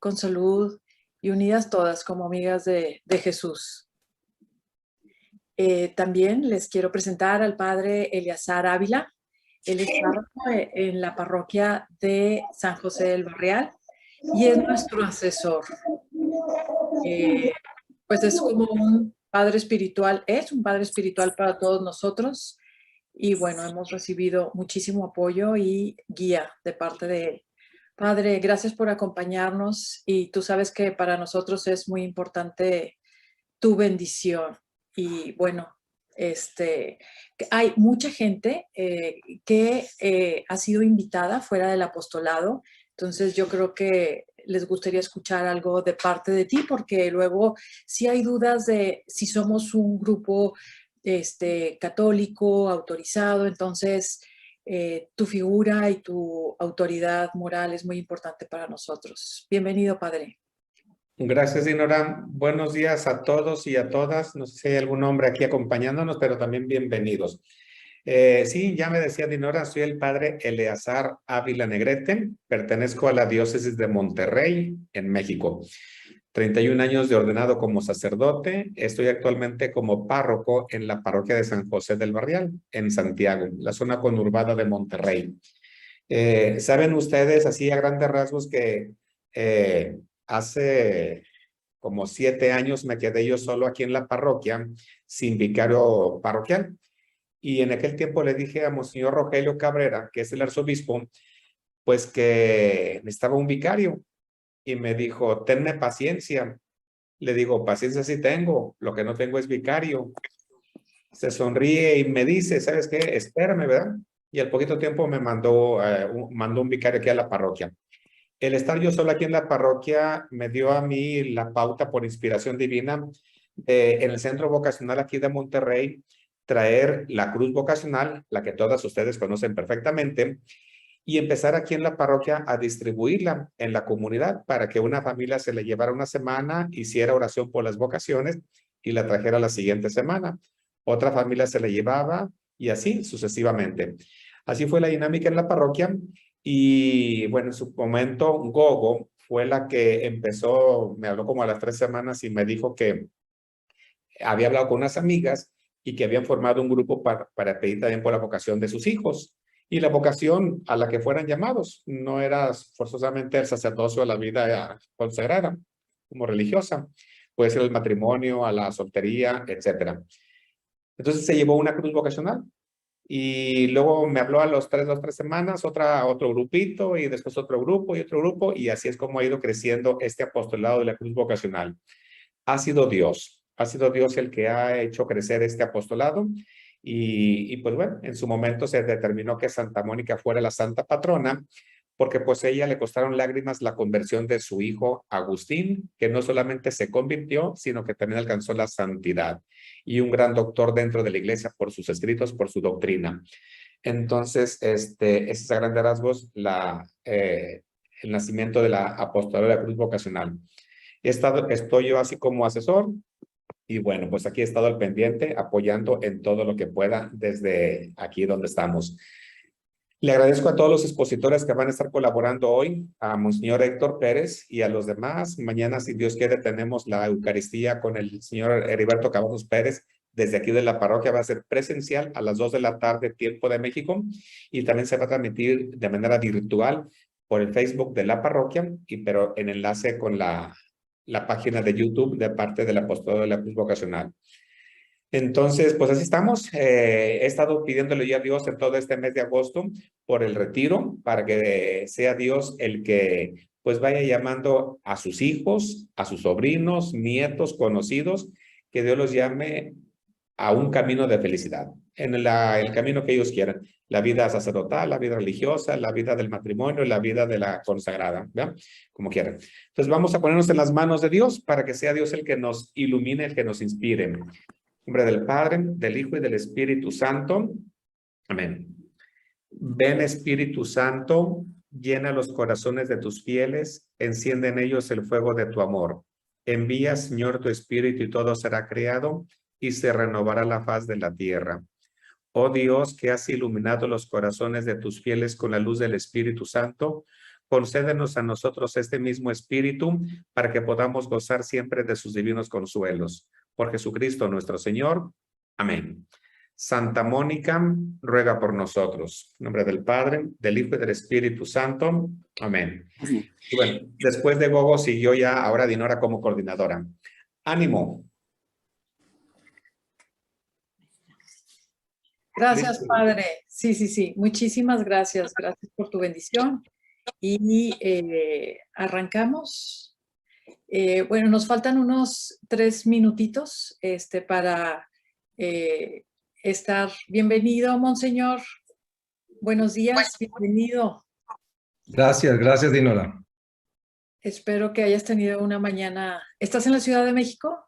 con salud y unidas todas como amigas de Jesús. También les quiero presentar al padre Eleazar Ávila. Él es párroco en la parroquia de San José del Barrial y es nuestro asesor. Pues es como un padre espiritual, es un padre espiritual para todos nosotros y bueno, hemos recibido muchísimo apoyo y guía de parte de él. Padre, gracias por acompañarnos y tú sabes que para nosotros es muy importante tu bendición. Y bueno, hay mucha gente que ha sido invitada fuera del apostolado, entonces yo creo que les gustaría escuchar algo de parte de ti, porque luego si hay dudas de si somos un grupo católico, autorizado, entonces tu figura y tu autoridad moral es muy importante para nosotros. Bienvenido, Padre. Gracias, Dinora. Buenos días a todos y a todas. No sé si hay algún hombre aquí acompañándonos, pero también bienvenidos. Sí, ya me decía Dinora, soy el padre Eleazar Ávila Negrete. Pertenezco a la diócesis de Monterrey, en México. 31 años de ordenado como sacerdote. Estoy actualmente como párroco en la parroquia de San José del Barrial, en Santiago, la zona conurbada de Monterrey. ¿Saben ustedes, así a grandes rasgos, que hace como 7 años me quedé yo solo aquí en la parroquia, sin vicario parroquial? Y en aquel tiempo le dije a Monseñor Rogelio Cabrera, que es el arzobispo, pues que necesitaba un vicario. Y me dijo, tenme paciencia. Le digo, paciencia sí tengo, lo que no tengo es vicario. Se sonríe y me dice, ¿sabes qué? Espérame, ¿verdad? Y al poquito tiempo me mandó un vicario aquí a la parroquia. El estar yo solo aquí en la parroquia me dio a mí la pauta por inspiración divina en el centro vocacional aquí de Monterrey, traer la cruz vocacional, la que todas ustedes conocen perfectamente, y empezar aquí en la parroquia a distribuirla en la comunidad para que una familia se le llevara una semana, hiciera oración por las vocaciones y la trajera la siguiente semana. Otra familia se le llevaba y así sucesivamente. Así fue la dinámica en la parroquia. Y bueno, en su momento, Gogo fue la que empezó, me habló como a las 3 semanas y me dijo que había hablado con unas amigas y que habían formado un grupo para pedir también por la vocación de sus hijos. Y la vocación a la que fueran llamados no era forzosamente el sacerdocio a la vida consagrada como religiosa. Puede ser el matrimonio, a la soltería, etcétera. Entonces se llevó una cruz vocacional. Y luego me habló a los 3 semanas, otro grupito, y después otro grupo, y así es como ha ido creciendo este apostolado de la cruz vocacional. Ha sido Dios el que ha hecho crecer este apostolado, y pues bueno, en su momento se determinó que Santa Mónica fuera la santa patrona, porque pues a ella le costaron lágrimas la conversión de su hijo Agustín, que no solamente se convirtió, sino que también alcanzó la santidad, y un gran doctor dentro de la iglesia por sus escritos, por su doctrina. Entonces, ese es a grandes rasgos el nacimiento de la apostolado de la cruz vocacional. Estoy yo así como asesor, y bueno, pues aquí he estado al pendiente, apoyando en todo lo que pueda desde aquí donde estamos. Le agradezco a todos los expositores que van a estar colaborando hoy, a Monseñor Héctor Pérez y a los demás. Mañana, si Dios quiere, tenemos la Eucaristía con el señor Heriberto Cavazos Pérez. Desde aquí de la parroquia va a ser presencial a las 2 de la tarde, tiempo de México, y también se va a transmitir de manera virtual por el Facebook de la parroquia, pero en enlace con la página de YouTube de parte del apostolado de la cruz vocacional. Entonces, pues así estamos. He estado pidiéndole ya a Dios en todo este mes de agosto por el retiro, para que sea Dios el que pues vaya llamando a sus hijos, a sus sobrinos, nietos, conocidos, que Dios los llame a un camino de felicidad, en el camino que ellos quieran. La vida sacerdotal, la vida religiosa, la vida del matrimonio, la vida de la consagrada, ¿verdad? Como quieran. Entonces vamos a ponernos en las manos de Dios para que sea Dios el que nos ilumine, el que nos inspire. En nombre del Padre, del Hijo y del Espíritu Santo. Amén. Ven, Espíritu Santo, llena los corazones de tus fieles, enciende en ellos el fuego de tu amor. Envía, Señor, tu Espíritu y todo será creado y se renovará la faz de la tierra. Oh Dios, que has iluminado los corazones de tus fieles con la luz del Espíritu Santo, concédenos a nosotros este mismo espíritu para que podamos gozar siempre de sus divinos consuelos. Por Jesucristo nuestro Señor. Amén. Santa Mónica, ruega por nosotros. En nombre del Padre, del Hijo y del Espíritu Santo. Amén. Y bueno, después de Gogo siguió ya ahora Dinora como coordinadora. Ánimo. Gracias, Listo. Padre. Sí, sí, sí. Muchísimas gracias. Gracias por tu bendición. Y arrancamos. Bueno, nos faltan unos 3 minutitos para estar. Bienvenido, Monseñor. Buenos días, bienvenido. Gracias, gracias, Dinora. Espero que hayas tenido una mañana. ¿Estás en la Ciudad de México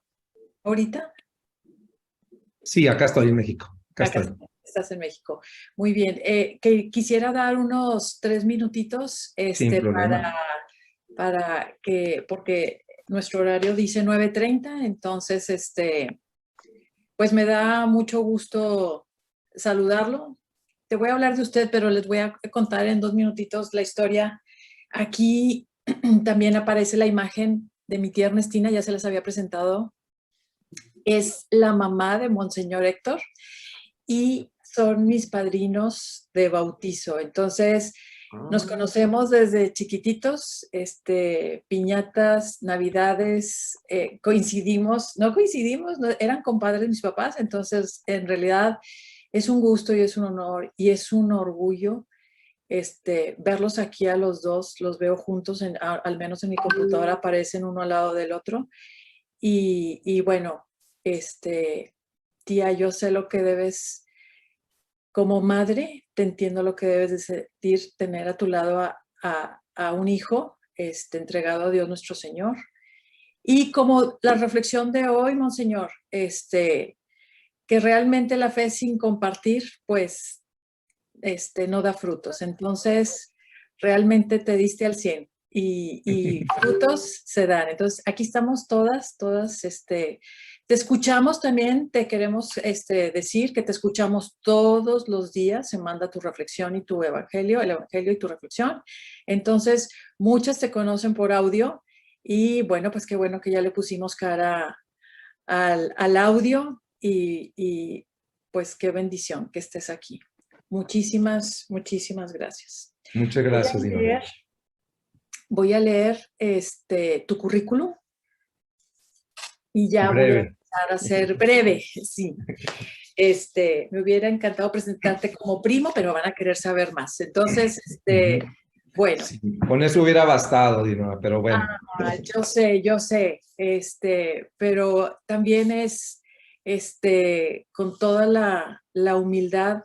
ahorita? Sí, acá estoy en México. Acá estoy. Estás en México. Muy bien. Que quisiera dar unos 3 minutitos Sin problema. porque nuestro horario dice 9:30, entonces pues me da mucho gusto saludarlo. Te voy a hablar de usted, pero les voy a contar en 2 minutitos la historia. Aquí también aparece la imagen de mi tía Ernestina, ya se les había presentado. Es la mamá de Monseñor Héctor y son mis padrinos de bautizo. Entonces, nos conocemos desde chiquititos, piñatas, navidades, no coincidimos, eran compadres mis papás, entonces en realidad es un gusto y es un honor y es un orgullo verlos aquí a los dos, los veo juntos, al menos en mi computadora aparecen uno al lado del otro. Y bueno, tía, yo sé lo que debes, como madre, te entiendo lo que debes de sentir, tener a tu lado a un hijo entregado a Dios nuestro Señor. Y como la reflexión de hoy, Monseñor, que realmente la fe sin compartir, pues, no da frutos. Entonces, realmente te diste al 100 y frutos se dan. Entonces, aquí estamos todas, te escuchamos también, te queremos decir que te escuchamos todos los días, se manda tu reflexión y tu evangelio, el evangelio y tu reflexión. Entonces, muchas te conocen por audio y bueno, pues qué bueno que ya le pusimos cara al audio y pues qué bendición que estés aquí. Muchísimas, muchísimas gracias. Muchas gracias, Dinora. Voy a leer tu currículum y ya Breve. voy a empezar a ser breve, sí. Me hubiera encantado presentarte como primo, pero van a querer saber más. Entonces, bueno. Sí, con eso hubiera bastado, Dinora, pero bueno. Yo sé, pero también es, con toda la humildad,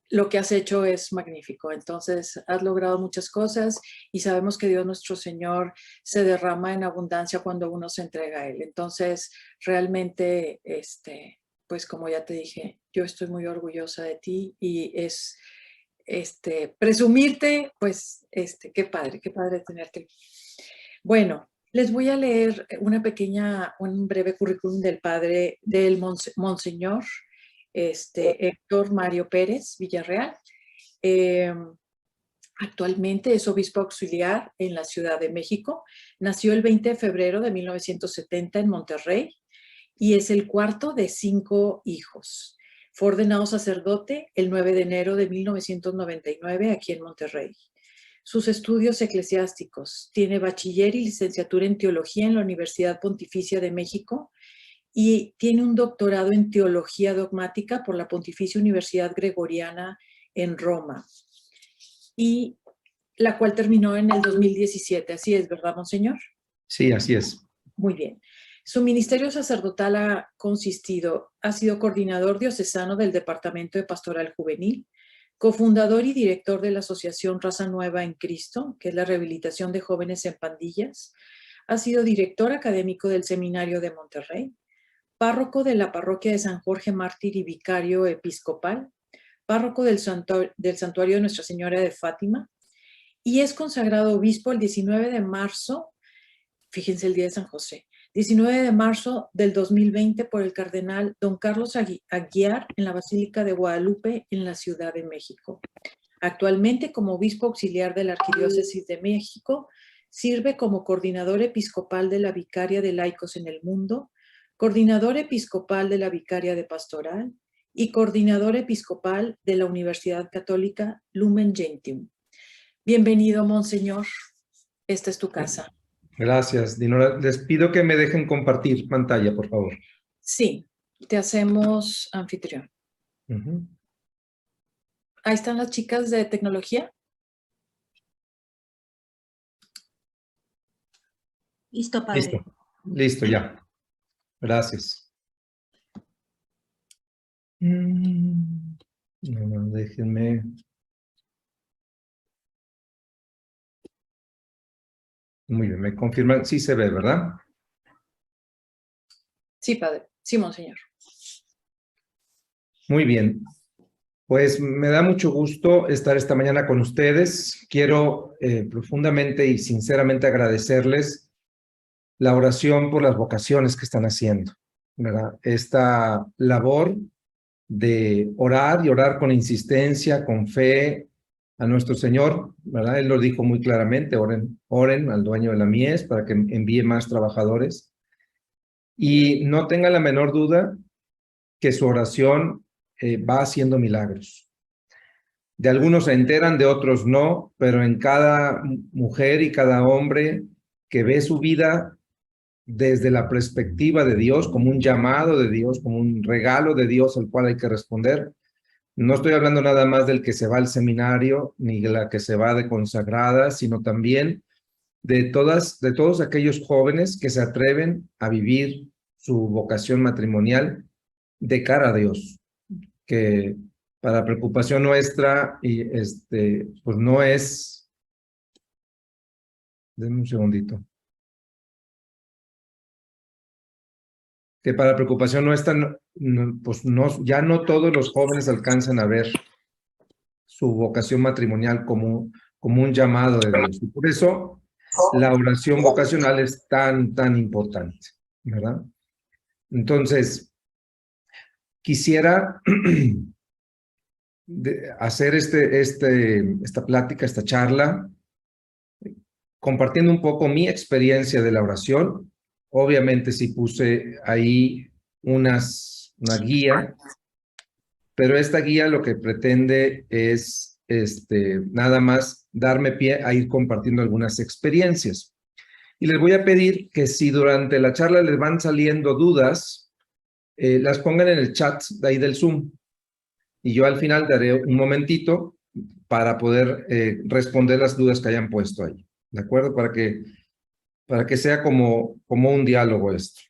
lo que has hecho es magnífico. Entonces, has logrado muchas cosas y sabemos que Dios nuestro Señor se derrama en abundancia cuando uno se entrega a Él. Entonces, realmente, pues como ya te dije, yo estoy muy orgullosa de ti y es presumirte, pues, qué padre tenerte. Bueno, les voy a leer un breve currículum del padre del Monseñor Héctor Mario Pérez Villarreal. Actualmente es obispo auxiliar en la Ciudad de México. Nació el 20 de febrero de 1970 en Monterrey y es el cuarto de 5 hijos. Fue ordenado sacerdote el 9 de enero de 1999 aquí en Monterrey. Sus estudios eclesiásticos: tiene bachiller y licenciatura en teología en la Universidad Pontificia de México y tiene un doctorado en teología dogmática por la Pontificia Universidad Gregoriana en Roma, y la cual terminó en el 2017. Así es, ¿verdad, Monseñor? Sí, así es. Muy bien. Su ministerio sacerdotal ha sido coordinador diocesano del Departamento de Pastoral Juvenil, cofundador y director de la Asociación Raza Nueva en Cristo, que es la rehabilitación de jóvenes en pandillas. Ha sido director académico del Seminario de Monterrey, párroco de la parroquia de San Jorge Mártir y vicario episcopal, párroco del Santuario de Nuestra Señora de Fátima, y es consagrado obispo el 19 de marzo, fíjense el día de San José, 19 de marzo del 2020 por el cardenal don Carlos Aguiar en la Basílica de Guadalupe en la Ciudad de México. Actualmente, como obispo auxiliar de la Arquidiócesis de México, sirve como coordinador episcopal de la Vicaria de Laicos en el Mundo, coordinador episcopal de la Vicaria de Pastoral y coordinador episcopal de la Universidad Católica Lumen Gentium. Bienvenido, Monseñor. Esta es tu casa. Gracias, Dinora. Les pido que me dejen compartir pantalla, por favor. Sí, te hacemos anfitrión. Ujú. Ahí están las chicas de tecnología. Listo, padre. Listo, listo ya. Gracias. No, déjenme. Muy bien, me confirman. Sí se ve, ¿verdad? Sí, padre. Sí, Monseñor. Muy bien. Pues me da mucho gusto estar esta mañana con ustedes. Quiero profundamente y sinceramente agradecerles la oración por las vocaciones que están haciendo, ¿verdad? Esta labor de orar y orar con insistencia, con fe a nuestro Señor, ¿verdad? Él lo dijo muy claramente, oren al dueño de la mies para que envíe más trabajadores. Y no tengan la menor duda que su oración va haciendo milagros. De algunos se enteran, de otros no, pero en cada mujer y cada hombre que ve su vida desde la perspectiva de Dios, como un llamado de Dios, como un regalo de Dios al cual hay que responder. No estoy hablando nada más del que se va al seminario, ni de la que se va de consagrada, sino también de todos aquellos jóvenes que se atreven a vivir su vocación matrimonial de cara a Dios, que para preocupación nuestra, y pues no es, denme un segundito, que para preocupación nuestra, pues no, ya no todos los jóvenes alcanzan a ver su vocación matrimonial como un llamado de Dios. Y por eso la oración vocacional es tan importante, ¿verdad? Entonces, quisiera hacer esta plática, esta charla, compartiendo un poco mi experiencia de la oración. Obviamente sí puse ahí una guía, pero esta guía lo que pretende es nada más darme pie a ir compartiendo algunas experiencias. Y les voy a pedir que si durante la charla les van saliendo dudas, las pongan en el chat de ahí del Zoom. Y yo al final daré un momentito para poder responder las dudas que hayan puesto ahí. ¿De acuerdo? Para que sea como un diálogo esto.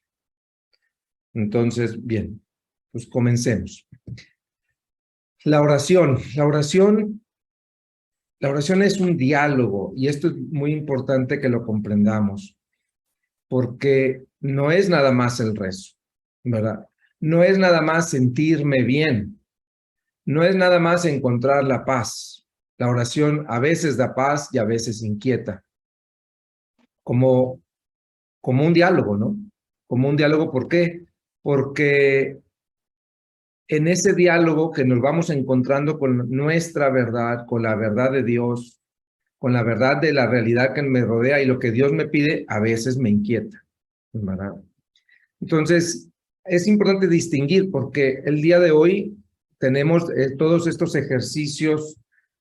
Entonces, bien, pues comencemos. La oración es un diálogo y esto es muy importante que lo comprendamos porque no es nada más el rezo, ¿verdad? No es nada más sentirme bien, no es nada más encontrar la paz. La oración a veces da paz y a veces inquieta, como un diálogo, ¿no? Como un diálogo, ¿por qué? Porque en ese diálogo que nos vamos encontrando con nuestra verdad, con la verdad de Dios, con la verdad de la realidad que me rodea y lo que Dios me pide, a veces me inquieta, ¿verdad? Entonces, es importante distinguir porque el día de hoy tenemos todos estos ejercicios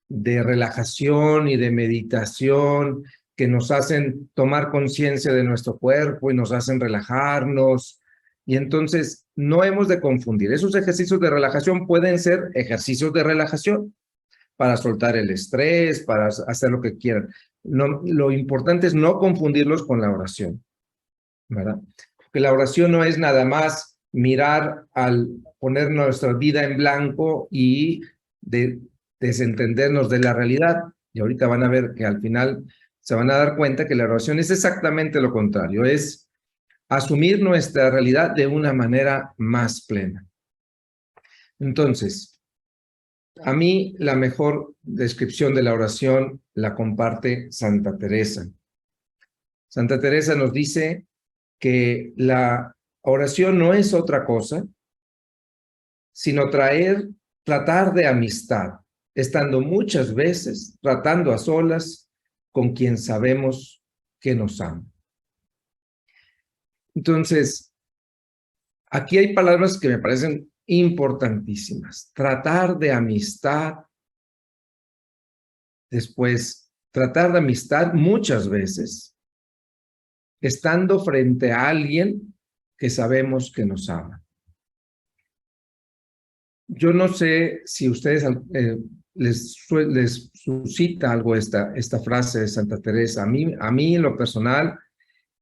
de relajación y de meditación que nos hacen tomar conciencia de nuestro cuerpo y nos hacen relajarnos. Y entonces no hemos de confundir. Esos ejercicios de relajación pueden ser ejercicios de relajación para soltar el estrés, para hacer lo que quieran. No, lo importante es no confundirlos con la oración, ¿verdad? Porque la oración no es nada más mirar al poner nuestra vida en blanco y desentendernos de la realidad. Y ahorita van a ver que al final se van a dar cuenta que la oración es exactamente lo contrario, es asumir nuestra realidad de una manera más plena. Entonces, a mí la mejor descripción de la oración la comparte Santa Teresa. Santa Teresa nos dice que la oración no es otra cosa, sino tratar de amistad, estando muchas veces tratando a solas con quien sabemos que nos ama. Entonces, aquí hay palabras que me parecen importantísimas. Tratar de amistad. Después, tratar de amistad muchas veces, estando frente a alguien que sabemos que nos ama. Yo no sé si a ustedes les suscita algo esta frase de Santa Teresa. A mí en lo personal,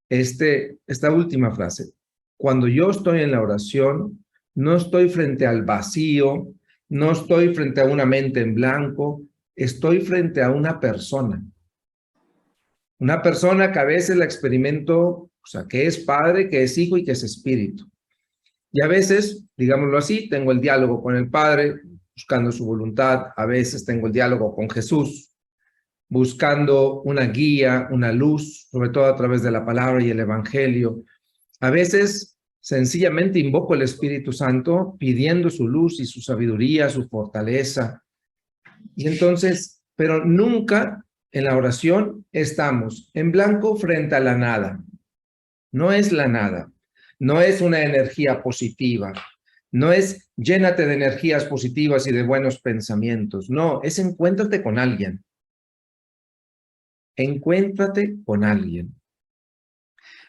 esta última frase. Cuando yo estoy en la oración, no estoy frente al vacío, no estoy frente a una mente en blanco, estoy frente a una persona. Una persona que a veces la experimento, o sea, que es padre, que es hijo y que es espíritu. Y a veces, digámoslo así, tengo el diálogo con el Padre, buscando su voluntad. A veces tengo el diálogo con Jesús, buscando una guía, una luz, sobre todo a través de la palabra y el Evangelio. A veces, sencillamente invoco el Espíritu Santo, pidiendo su luz y su sabiduría, su fortaleza. Y entonces, pero nunca en la oración estamos en blanco frente a la nada. No es la nada. No es una energía positiva, no es llénate de energías positivas y de buenos pensamientos, no, es encuéntrate con alguien. Encuéntrate con alguien.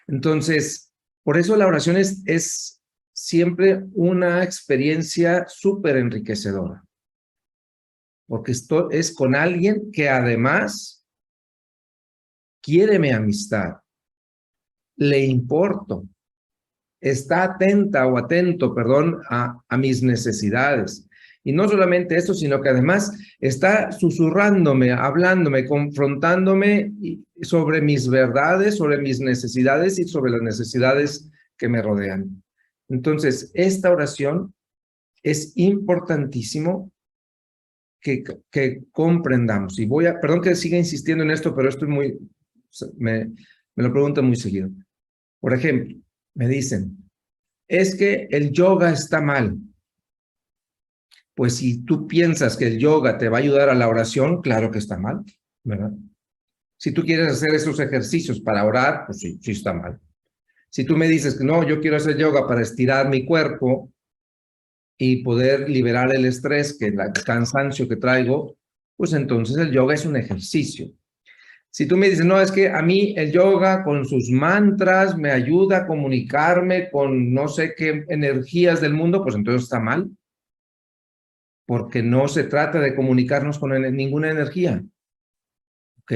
Entonces, por eso la oración es siempre una experiencia súper enriquecedora, porque esto es con alguien que además quiere mi amistad, le importo, está atenta o atento, perdón, a mis necesidades. Y no solamente eso, sino que además está susurrándome, hablándome, confrontándome sobre mis verdades, sobre mis necesidades y sobre las necesidades que me rodean. Entonces, esta oración es importantísimo que comprendamos. Y perdón que siga insistiendo en esto, pero esto es me lo preguntan muy seguido. Por ejemplo, me dicen, es que el yoga está mal. Pues si tú piensas que el yoga te va a ayudar a la oración, claro que está mal, ¿verdad? Si tú quieres hacer esos ejercicios para orar, pues sí, sí está mal. Si tú me dices que no, yo quiero hacer yoga para estirar mi cuerpo y poder liberar el estrés, el cansancio que traigo, pues entonces el yoga es un ejercicio. Si tú me dices, no, es que a mí el yoga con sus mantras me ayuda a comunicarme con no sé qué energías del mundo, pues entonces está mal. Porque no se trata de comunicarnos con ninguna energía. ¿Ok?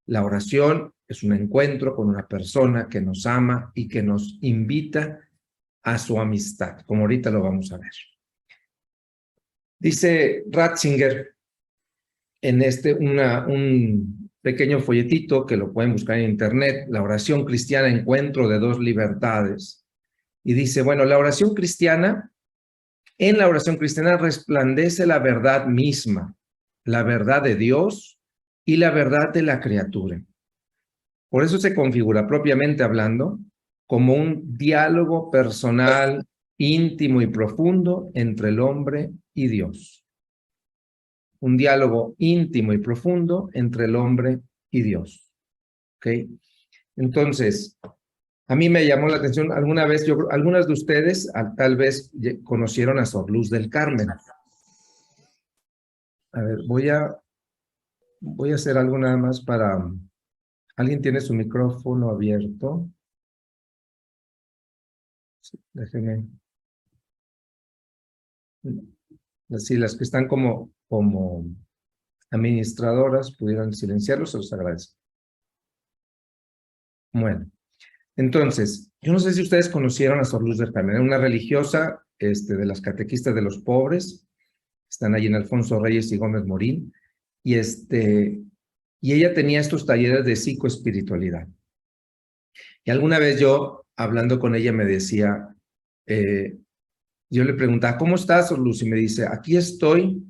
La oración es un encuentro con una persona que nos ama y que nos invita a su amistad, como ahorita lo vamos a ver. Dice Ratzinger en un pequeño folletito que lo pueden buscar en internet, la oración cristiana, encuentro de dos libertades. Y dice, bueno, la oración cristiana, en la oración cristiana resplandece la verdad misma, la verdad de Dios y la verdad de la criatura. Por eso se configura, propiamente hablando, como un diálogo personal, íntimo y profundo entre el hombre y Dios. Un diálogo íntimo y profundo entre el hombre y Dios. ¿Ok? Entonces, a mí me llamó la atención, algunas de ustedes tal vez conocieron a Sor Luz del Carmen. A ver, voy a hacer algo nada más para... ¿Alguien tiene su micrófono abierto? Sí, déjenme. Así, las que están como administradoras pudieran silenciarlos, se los agradezco. Bueno, entonces, yo no sé si ustedes conocieron a Sor Luz del Carmen, una religiosa de las catequistas de los pobres, están allí en Alfonso Reyes y Gómez Morín, y ella tenía estos talleres de psicoespiritualidad. Y alguna vez yo, hablando con ella, me decía, yo le preguntaba, ¿cómo estás, Sor Luz? Y me dice, aquí estoy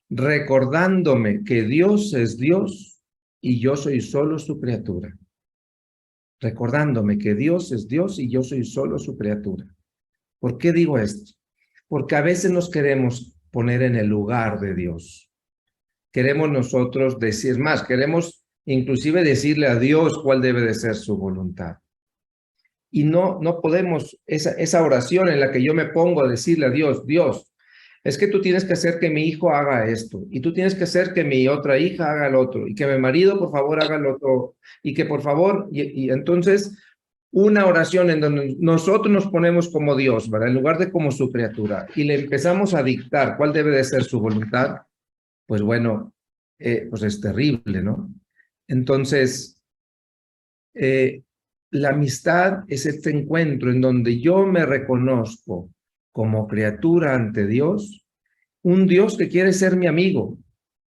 recordándome que Dios es Dios y yo soy solo su criatura. Recordándome que Dios es Dios y yo soy solo su criatura. ¿Por qué digo esto? Porque a veces nos queremos poner en el lugar de Dios. queremos nosotros decir más, queremos inclusive decirle a Dios cuál debe de ser su voluntad. Y no podemos, esa oración en la que yo me pongo a decirle a Dios, Dios, es que tú tienes que hacer que mi hijo haga esto, y tú tienes que hacer que mi otra hija haga el otro, y que mi marido, por favor, haga el otro, y que por favor, y entonces una oración en donde nosotros nos ponemos como Dios, ¿verdad? En lugar de como su criatura, y le empezamos a dictar cuál debe de ser su voluntad, pues bueno, pues es terrible, ¿no? Entonces, la amistad es este encuentro en donde yo me reconozco como criatura ante Dios, un Dios que quiere ser mi amigo,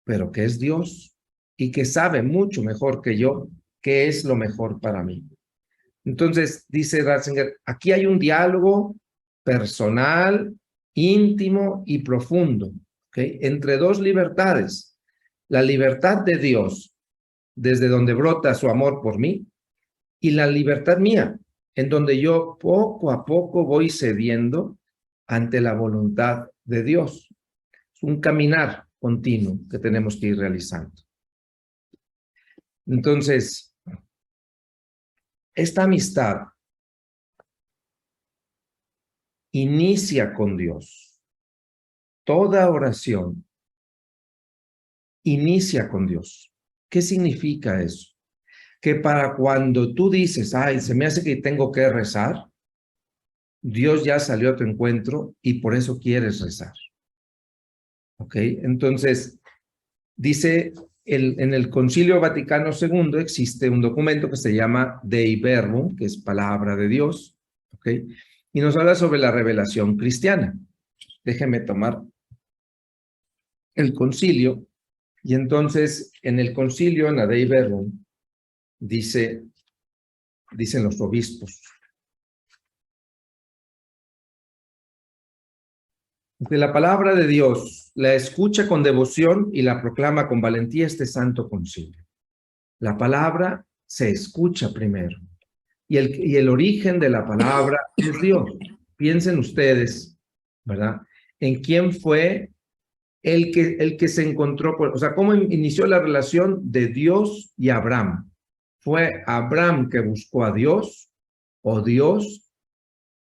pero que es Dios y que sabe mucho mejor que yo qué es lo mejor para mí. Entonces, dice Ratzinger, aquí hay un diálogo personal, íntimo y profundo, ¿okay? Entre dos libertades. La libertad de Dios, desde donde brota su amor por mí, y la libertad mía, en donde yo poco a poco voy cediendo ante la voluntad de Dios. Es un caminar continuo que tenemos que ir realizando. Entonces, esta amistad inicia con Dios. Toda oración inicia con Dios. ¿Qué significa eso? Que para cuando tú dices, ay, se me hace que tengo que rezar, Dios ya salió a tu encuentro y por eso quieres rezar. ¿Ok? Entonces, dice, en el Concilio Vaticano II existe un documento que se llama Dei Verbum, que es palabra de Dios, ¿ok? Y nos habla sobre la revelación cristiana. Déjeme tomar el concilio, y entonces en el concilio, en la Dei Verbum, dicen los obispos, de la palabra de Dios, la escucha con devoción y la proclama con valentía este santo concilio. La palabra se escucha primero, y el origen de la palabra es Dios. Piensen ustedes, ¿verdad? En quién fue el que se encontró, o sea, cómo inició la relación de Dios y Abraham. ¿Fue Abraham que buscó a Dios o Dios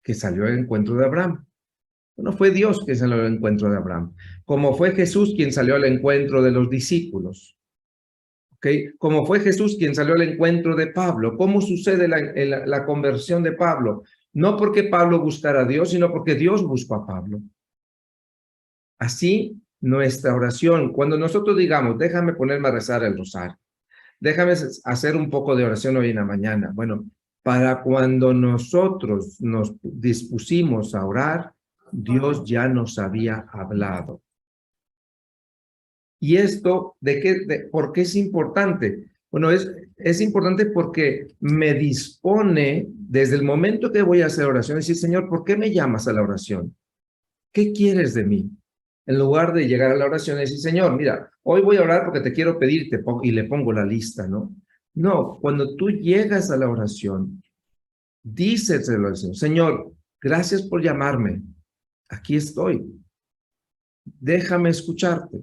que salió al encuentro de Abraham? No fue Dios quien salió al encuentro de Abraham, como fue Jesús quien salió al encuentro de los discípulos, ¿ok? Como fue Jesús quien salió al encuentro de Pablo. ¿Cómo sucede la conversión de Pablo? No porque Pablo buscara a Dios, sino porque Dios buscó a Pablo. Así, nuestra oración, cuando nosotros digamos, déjame ponerme a rezar el rosario, déjame hacer un poco de oración hoy en la mañana. Bueno, para cuando nosotros nos dispusimos a orar, Dios ya nos había hablado. ¿Y esto por qué es importante? Bueno, es importante porque me dispone desde el momento que voy a hacer oración, decir, Señor, ¿por qué me llamas a la oración? ¿Qué quieres de mí? En lugar de llegar a la oración y decir, Señor, mira, hoy voy a orar porque te quiero pedir y le pongo la lista, ¿no? No, cuando tú llegas a la oración, díselo al Señor, Señor, gracias por llamarme, aquí estoy, déjame escucharte.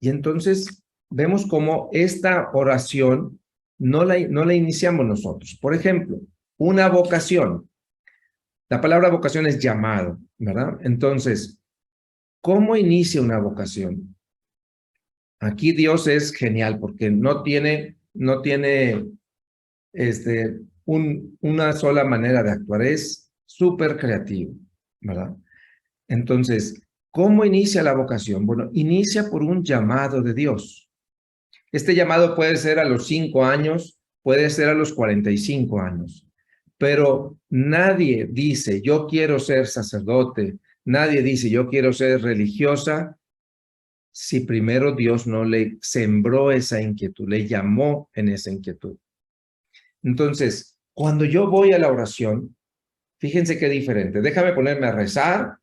Y entonces vemos cómo esta oración no la iniciamos nosotros. Por ejemplo, una vocación. La palabra vocación es llamado, ¿verdad? Entonces, ¿cómo inicia una vocación? Aquí Dios es genial porque no tiene una sola manera de actuar, es súper creativo, ¿verdad? Entonces, ¿cómo inicia la vocación? Bueno, inicia por un llamado de Dios. Este llamado puede ser a los 5 años, puede ser a los 45 años, pero nadie dice, yo quiero ser sacerdote, nadie dice, yo quiero ser religiosa, si primero Dios no le sembró esa inquietud, le llamó en esa inquietud. Entonces, cuando yo voy a la oración, fíjense qué diferente. Déjame ponerme a rezar,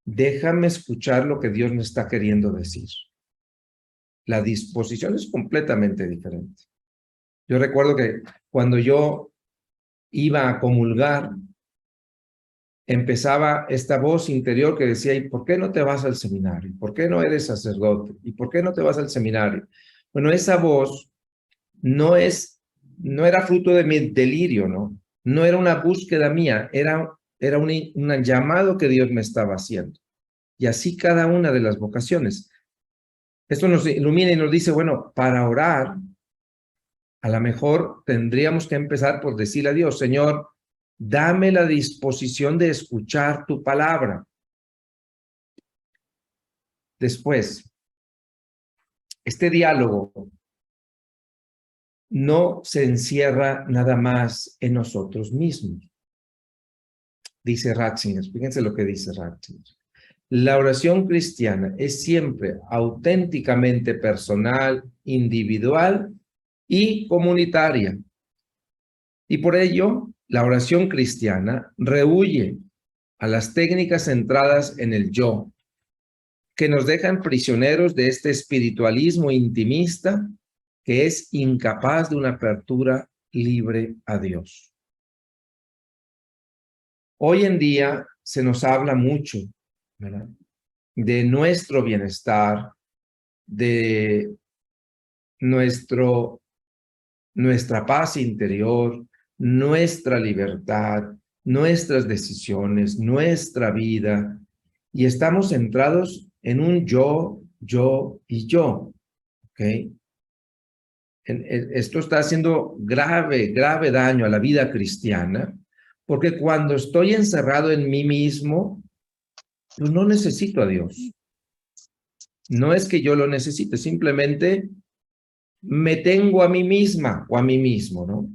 déjame escuchar lo que Dios me está queriendo decir. La disposición es completamente diferente. Yo recuerdo que cuando yo iba a comulgar, empezaba esta voz interior que decía, ¿y por qué no te vas al seminario? ¿Por qué no eres sacerdote? ¿Y por qué no te vas al seminario? Bueno, esa voz no era fruto de mi delirio, ¿no? No era una búsqueda mía, era un llamado que Dios me estaba haciendo. Y así cada una de las vocaciones. Esto nos ilumina y nos dice, bueno, para orar, a lo mejor tendríamos que empezar por decirle a Dios, Señor, dame la disposición de escuchar tu palabra. Después, este diálogo no se encierra nada más en nosotros mismos. Dice Ratzinger, fíjense lo que dice Ratzinger. La oración cristiana es siempre auténticamente personal, individual y comunitaria. Y por ello, la oración cristiana rehúye a las técnicas centradas en el yo, que nos dejan prisioneros de este espiritualismo intimista que es incapaz de una apertura libre a Dios. Hoy en día se nos habla mucho, ¿verdad?, de nuestro bienestar, de nuestra paz interior, nuestra libertad, nuestras decisiones, nuestra vida, y estamos centrados en un yo y yo, ¿ok? Esto está haciendo grave daño a la vida cristiana, porque cuando estoy encerrado en mí mismo, pues no necesito a Dios. No es que yo lo necesite, simplemente me tengo a mí misma o a mí mismo, ¿no?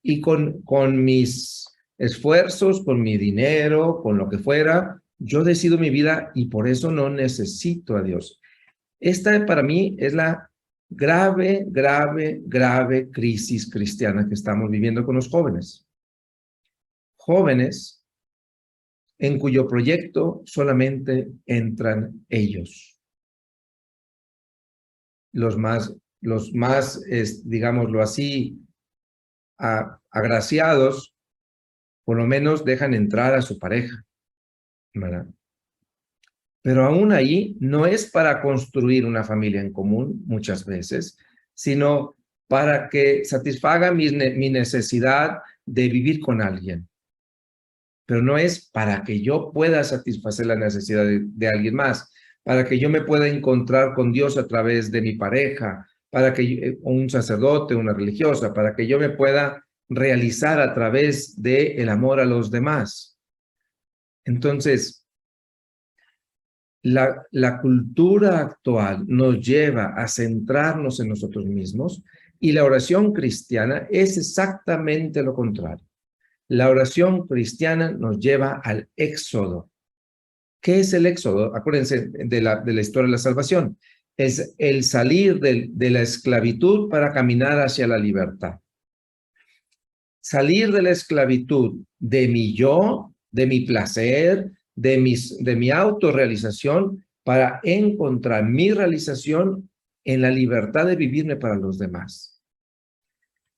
Y con mis esfuerzos, con mi dinero, con lo que fuera, yo decido mi vida y por eso no necesito a Dios. Esta para mí es la grave crisis cristiana que estamos viviendo con los jóvenes. Jóvenes en cuyo proyecto solamente entran ellos. Los más, digámoslo así, agraciados, por lo menos dejan entrar a su pareja, ¿verdad? Pero aún ahí no es para construir una familia en común muchas veces, sino para que satisfaga mi necesidad de vivir con alguien. Pero no es para que yo pueda satisfacer la necesidad de alguien más, para que yo me pueda encontrar con Dios a través de mi pareja, para que un sacerdote, una religiosa, para que yo me pueda realizar a través del amor a los demás. Entonces, la cultura actual nos lleva a centrarnos en nosotros mismos y la oración cristiana es exactamente lo contrario. La oración cristiana nos lleva al éxodo. ¿Qué es el éxodo? Acuérdense de la historia de la salvación. Es el salir de la esclavitud para caminar hacia la libertad. Salir de la esclavitud de mi yo, de mi placer, de mi autorrealización para encontrar mi realización en la libertad de vivirme para los demás.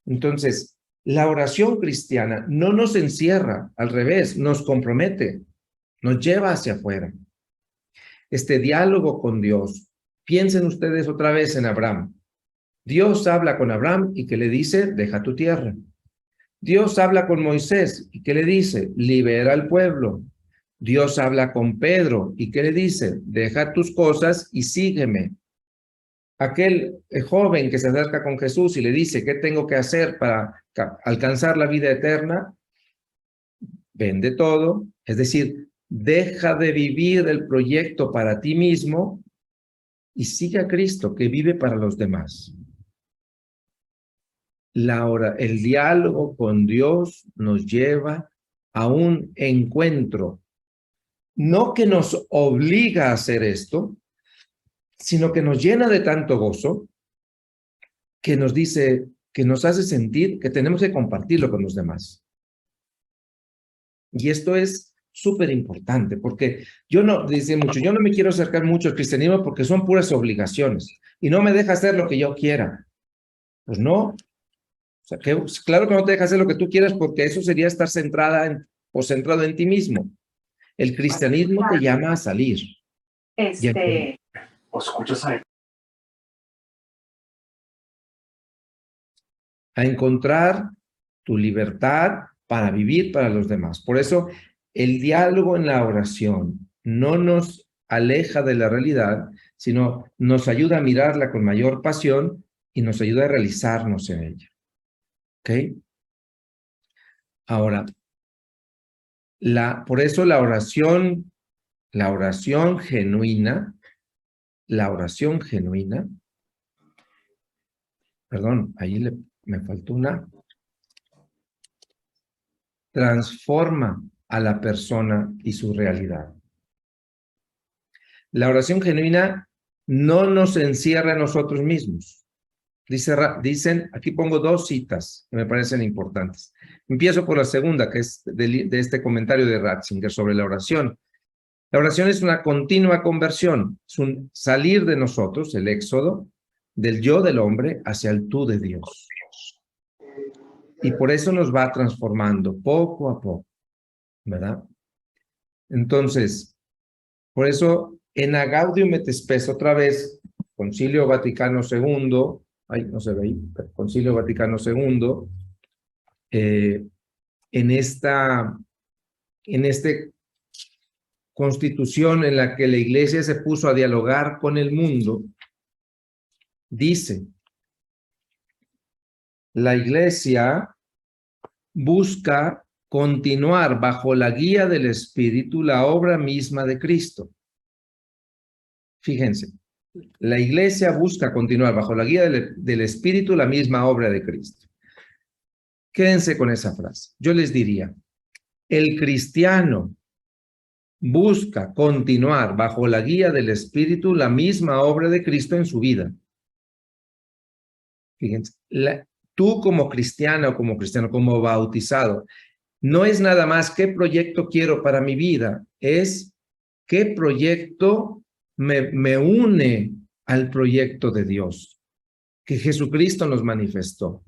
Entonces, la oración cristiana no nos encierra, al revés, nos compromete, nos lleva hacia afuera. Este diálogo con Dios, piensen ustedes otra vez en Abraham. Dios habla con Abraham y que le dice, deja tu tierra. Dios habla con Moisés y que le dice, libera al pueblo. Dios habla con Pedro y que le dice, deja tus cosas y sígueme. Aquel joven que se acerca con Jesús y le dice, ¿qué tengo que hacer para alcanzar la vida eterna? Vende todo, es decir, deja de vivir el proyecto para ti mismo y sigue a Cristo que vive para los demás. El diálogo con Dios nos lleva a un encuentro, no que nos obliga a hacer esto, sino que nos llena de tanto gozo, que nos dice, que nos hace sentir que tenemos que compartirlo con los demás. Y esto es súper importante, porque yo no me quiero acercar mucho al cristianismo porque son puras obligaciones y no me deja hacer lo que yo quiera. Pues no. O sea, claro que no te deja hacer lo que tú quieras porque eso sería estar centrada o centrado en ti mismo. El cristianismo te llama a salir. ¿O escuchas a él? A encontrar tu libertad para vivir para los demás. Por eso, el diálogo en la oración no nos aleja de la realidad, sino nos ayuda a mirarla con mayor pasión y nos ayuda a realizarnos en ella. ¿Ok? Ahora, por eso la oración genuina, perdón, ahí me faltó una, transforma a la persona y su realidad. La oración genuina no nos encierra en nosotros mismos. Dicen, aquí pongo 2 citas que me parecen importantes. Empiezo por la segunda, que es de este comentario de Ratzinger sobre la oración. La oración es una continua conversión, es un salir de nosotros, el éxodo, del yo del hombre hacia el tú de Dios. Y por eso nos va transformando poco a poco, ¿verdad? Entonces, por eso en Gaudium et Spes, otra vez, Concilio Vaticano II, no se ve ahí, Concilio Vaticano II, en esta constitución en la que la iglesia se puso a dialogar con el mundo, dice, la iglesia busca continuar bajo la guía del Espíritu la obra misma de Cristo. Fíjense, la iglesia busca continuar bajo la guía del Espíritu la misma obra de Cristo. Quédense con esa frase. Yo les diría, el cristiano busca continuar bajo la guía del Espíritu la misma obra de Cristo en su vida. Fíjense, tú como cristiana o como cristiano, como bautizado, no es nada más qué proyecto quiero para mi vida, es qué proyecto me une al proyecto de Dios, que Jesucristo nos manifestó.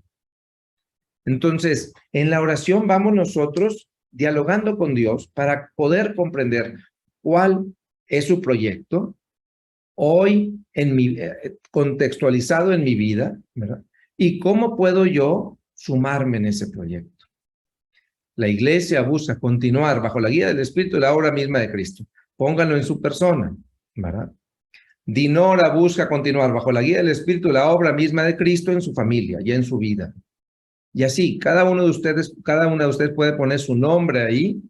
Entonces, en la oración vamos nosotros dialogando con Dios para poder comprender cuál es su proyecto hoy contextualizado en mi vida, ¿verdad? Y cómo puedo yo sumarme en ese proyecto. La iglesia busca continuar bajo la guía del Espíritu la obra misma de Cristo. Pónganlo en su persona, ¿verdad? Dinora busca continuar bajo la guía del Espíritu la obra misma de Cristo en su familia y en su vida. Y así, cada una de ustedes puede poner su nombre ahí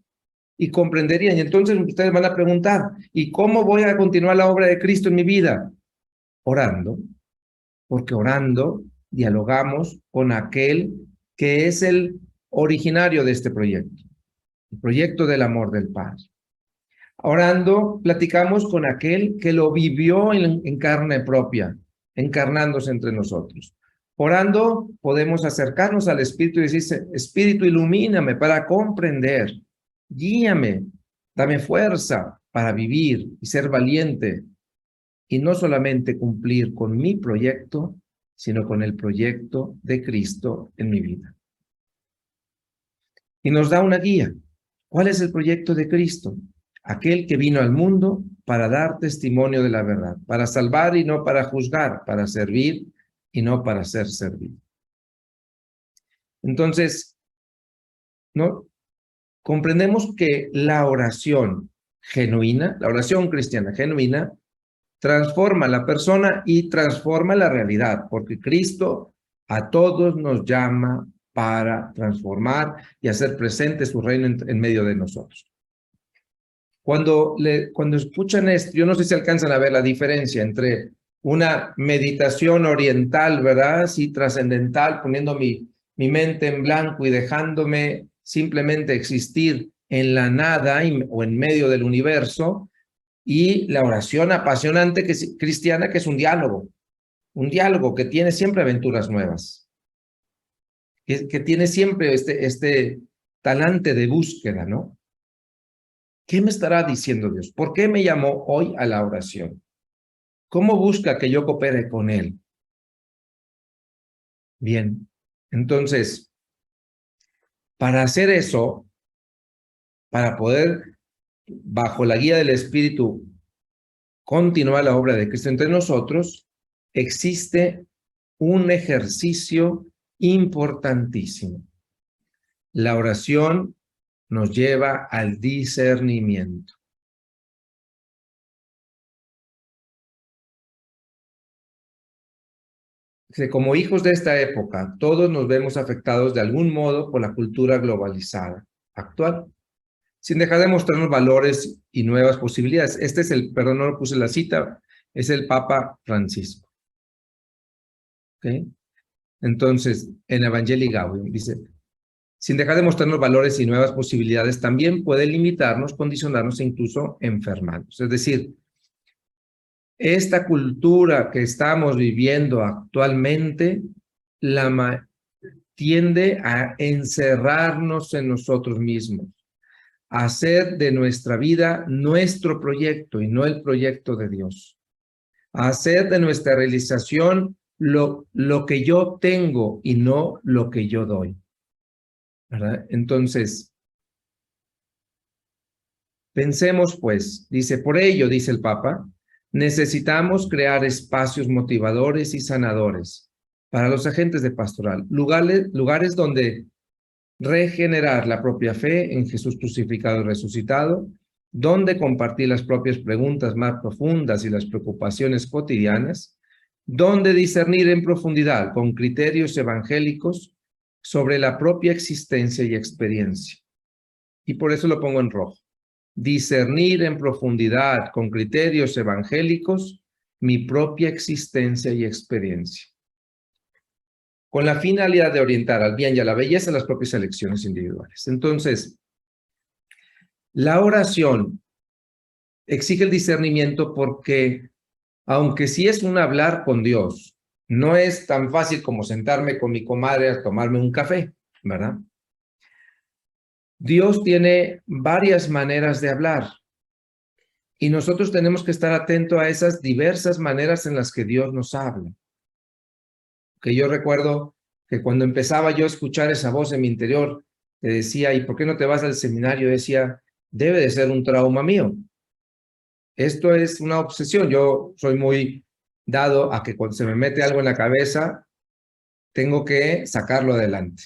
y comprenderían. Y entonces ustedes van a preguntar, ¿y cómo voy a continuar la obra de Cristo en mi vida? Orando, porque orando dialogamos con aquel que es el originario de este proyecto, el proyecto del amor del Padre. Orando, platicamos con aquel que lo vivió en carne propia, encarnándose entre nosotros. Orando, podemos acercarnos al Espíritu y decir, Espíritu, ilumíname para comprender, guíame, dame fuerza para vivir y ser valiente, y no solamente cumplir con mi proyecto, sino con el proyecto de Cristo en mi vida. Y nos da una guía. ¿Cuál es el proyecto de Cristo? Aquel que vino al mundo para dar testimonio de la verdad, para salvar y no para juzgar, para servir y no para ser servido. Entonces, ¿no? Comprendemos que la oración genuina, la oración cristiana genuina, transforma a la persona y transforma la realidad, porque Cristo a todos nos llama para transformar y hacer presente su reino en medio de nosotros. Cuando escuchan esto, yo no sé si alcanzan a ver la diferencia entre una meditación oriental, ¿verdad? Sí, trascendental, poniendo mi mente en blanco y dejándome simplemente existir en la nada o en medio del universo, y la oración apasionante cristiana, que es un diálogo que tiene siempre aventuras nuevas, que tiene siempre este talante de búsqueda, ¿no? ¿Qué me estará diciendo Dios? ¿Por qué me llamó hoy a la oración? ¿Cómo busca que yo coopere con Él? Bien, entonces, para hacer eso, para poder, bajo la guía del Espíritu, continuar la obra de Cristo entre nosotros, existe un ejercicio importantísimo. La oración nos lleva al discernimiento. Como hijos de esta época, todos nos vemos afectados de algún modo por la cultura globalizada actual, sin dejar de mostrarnos valores y nuevas posibilidades. Este es perdón, no lo puse en la cita, es el Papa Francisco. ¿Okay? Entonces, en Evangelii Gaudium dice, sin dejar de mostrarnos valores y nuevas posibilidades, también puede limitarnos, condicionarnos e incluso enfermarnos. Es decir, esta cultura que estamos viviendo actualmente tiende a encerrarnos en nosotros mismos, a hacer de nuestra vida nuestro proyecto y no el proyecto de Dios, a hacer de nuestra realización lo que yo tengo y no lo que yo doy, ¿verdad? Entonces, pensemos pues, dice, por ello, dice el Papa, necesitamos crear espacios motivadores y sanadores para los agentes de pastoral, lugares donde regenerar la propia fe en Jesús crucificado y resucitado, donde compartir las propias preguntas más profundas y las preocupaciones cotidianas, donde discernir en profundidad con criterios evangélicos sobre la propia existencia y experiencia. Y por eso lo pongo en rojo. Discernir en profundidad con criterios evangélicos mi propia existencia y experiencia, con la finalidad de orientar al bien y a la belleza las propias elecciones individuales. Entonces, la oración exige el discernimiento porque, aunque sí es un hablar con Dios, no es tan fácil como sentarme con mi comadre a tomarme un café, ¿verdad? Dios tiene varias maneras de hablar y nosotros tenemos que estar atentos a esas diversas maneras en las que Dios nos habla. Que yo recuerdo que cuando empezaba yo a escuchar esa voz en mi interior, que decía, ¿y por qué no te vas al seminario? Decía, debe de ser un trauma mío. Esto es una obsesión. Yo soy muy dado a que cuando se me mete algo en la cabeza, tengo que sacarlo adelante.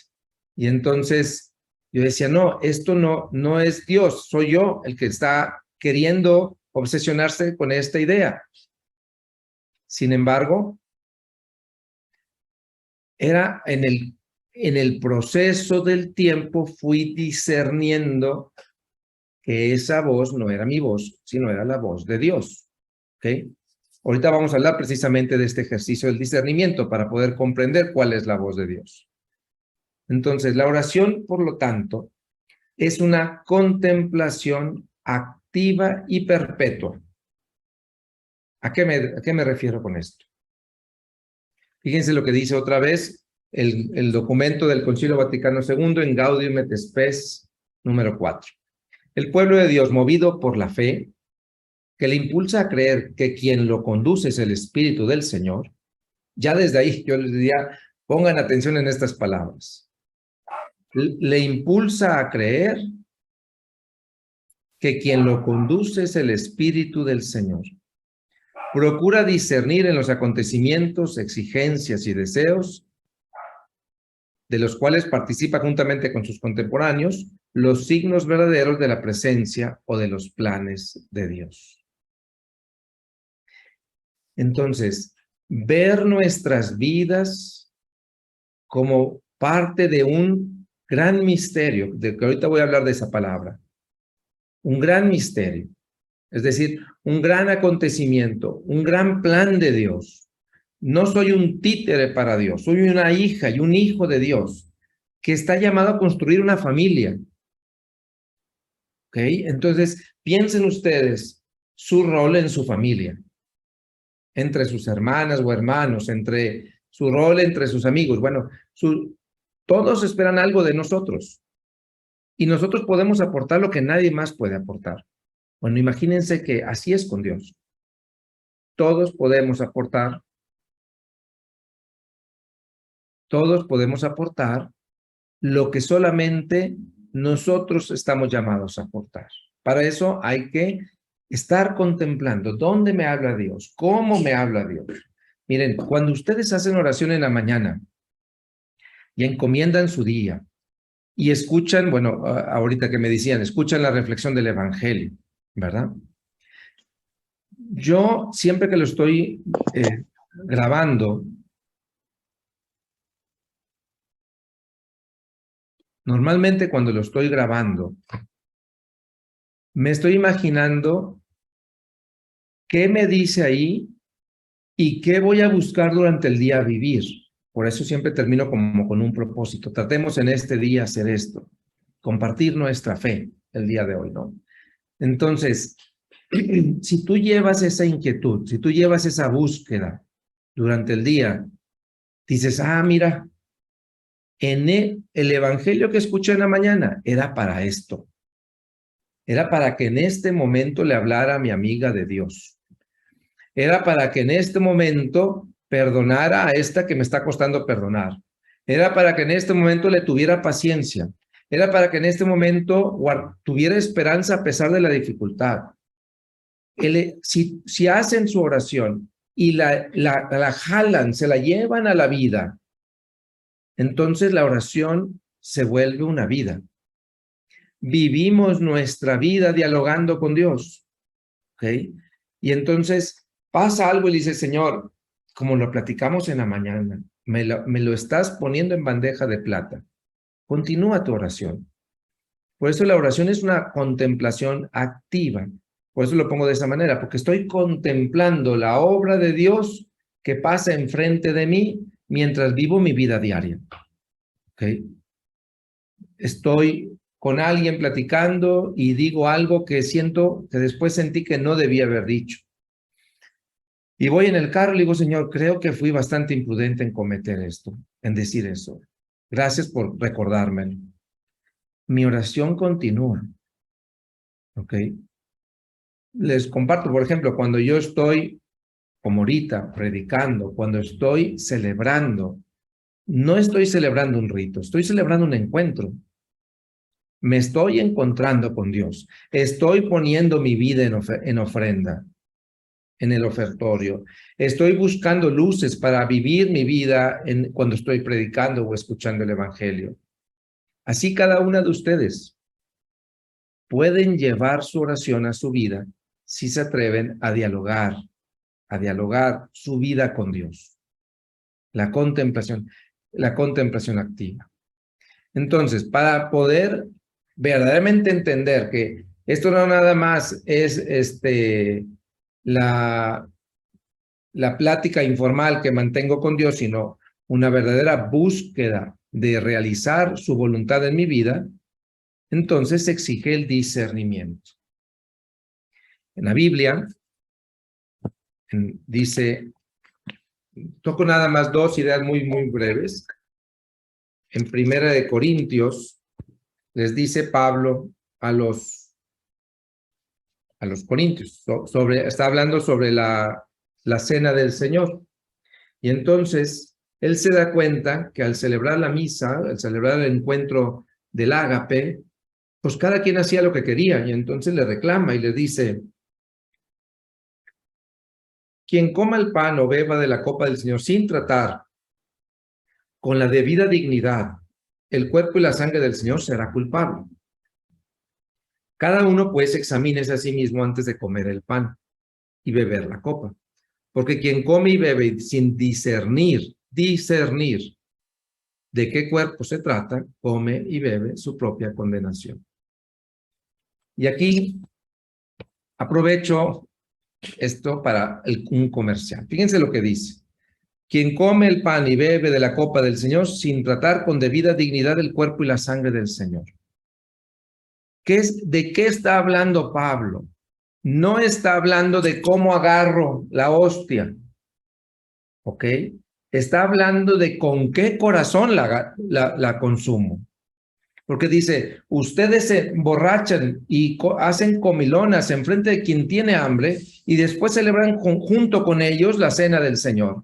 Y entonces yo decía, no, esto no es Dios, soy yo el que está queriendo obsesionarse con esta idea. Sin embargo, era en el proceso del tiempo fui discerniendo que esa voz no era mi voz, sino era la voz de Dios. ¿Ok? Ahorita vamos a hablar precisamente de este ejercicio del discernimiento para poder comprender cuál es la voz de Dios. Entonces, la oración, por lo tanto, es una contemplación activa y perpetua. ¿A qué me refiero con esto? Fíjense lo que dice otra vez el documento del Concilio Vaticano II en Gaudium et Spes número 4. El pueblo de Dios, movido por la fe, que le impulsa a creer que quien lo conduce es el Espíritu del Señor, ya desde ahí yo les diría, pongan atención en estas palabras. Le impulsa a creer que quien lo conduce es el Espíritu del Señor. Procura discernir en los acontecimientos, exigencias y deseos de los cuales participa juntamente con sus contemporáneos los signos verdaderos de la presencia o de los planes de Dios. Entonces, ver nuestras vidas como parte de un gran misterio, de que ahorita voy a hablar de esa palabra, un gran misterio, es decir, un gran acontecimiento, un gran plan de Dios. No soy un títere para Dios, soy una hija y un hijo de Dios que está llamado a construir una familia. ¿Ok? Entonces, piensen ustedes su rol en su familia, entre sus hermanas o hermanos, entre su rol entre sus amigos. Bueno, todos esperan algo de nosotros y nosotros podemos aportar lo que nadie más puede aportar. Bueno, imagínense que así es con Dios. Todos podemos aportar lo que solamente nosotros estamos llamados a aportar. Para eso hay que estar contemplando dónde me habla Dios, cómo me habla Dios. Miren, cuando ustedes hacen oración en la mañana y encomiendan su día y escuchan, bueno, ahorita que me decían, escuchan la reflexión del Evangelio, ¿verdad? Yo siempre que lo estoy grabando, normalmente cuando lo estoy grabando, me estoy imaginando qué me dice ahí y qué voy a buscar durante el día a vivir. Por eso siempre termino como con un propósito. Tratemos en este día hacer esto, compartir nuestra fe el día de hoy, ¿no? Entonces, si tú llevas esa inquietud, si tú llevas esa búsqueda durante el día, dices, mira, en el evangelio que escuché en la mañana era para esto. Era para que en este momento le hablara a mi amiga de Dios. Era para que en este momento perdonara a esta que me está costando perdonar. Era para que en este momento le tuviera paciencia. Era para que en este momento tuviera esperanza a pesar de la dificultad. Si hacen su oración y la jalan, se la llevan a la vida, entonces la oración se vuelve una vida. Vivimos nuestra vida dialogando con Dios, ¿ok? Y entonces pasa algo y le dice, Señor, como lo platicamos en la mañana, me lo estás poniendo en bandeja de plata. Continúa tu oración. Por eso la oración es una contemplación activa. Por eso lo pongo de esa manera, porque estoy contemplando la obra de Dios que pasa enfrente de mí mientras vivo mi vida diaria. ¿Ok? Estoy con alguien platicando y digo algo que siento que después sentí que no debía haber dicho. Y voy en el carro y le digo, Señor, creo que fui bastante imprudente en cometer esto, en decir eso. Gracias por recordármelo. Mi oración continúa. ¿Ok? Les comparto, por ejemplo, cuando yo estoy, como ahorita, predicando, cuando estoy celebrando, no estoy celebrando un rito, estoy celebrando un encuentro. Me estoy encontrando con Dios. Estoy poniendo mi vida en ofrenda, en el ofertorio. Estoy buscando luces para vivir mi vida cuando estoy predicando o escuchando el Evangelio. Así cada una de ustedes pueden llevar su oración a su vida si se atreven a dialogar su vida con Dios. La contemplación activa. Entonces, para poder verdaderamente entender que esto no nada más es la plática informal que mantengo con Dios, sino una verdadera búsqueda de realizar su voluntad en mi vida, entonces se exige el discernimiento. En la Biblia dice, toco nada más dos ideas muy muy breves. En 1 Corintios les dice Pablo a los corintios, está hablando sobre la cena del Señor. Y entonces él se da cuenta que al celebrar la misa, al celebrar el encuentro del ágape, pues cada quien hacía lo que quería, y entonces le reclama y le dice, quien coma el pan o beba de la copa del Señor sin tratar con la debida dignidad el cuerpo y la sangre del Señor será culpable. Cada uno pues examínese a sí mismo antes de comer el pan y beber la copa. Porque quien come y bebe sin discernir de qué cuerpo se trata, come y bebe su propia condenación. Y aquí aprovecho esto para un comercial. Fíjense lo que dice. Quien come el pan y bebe de la copa del Señor sin tratar con debida dignidad el cuerpo y la sangre del Señor. ¿De qué está hablando Pablo? No está hablando de cómo agarro la hostia, ¿ok? Está hablando de con qué corazón la consumo. Porque dice, ustedes se emborrachan y hacen comilonas enfrente de quien tiene hambre y después celebran junto con ellos la cena del Señor.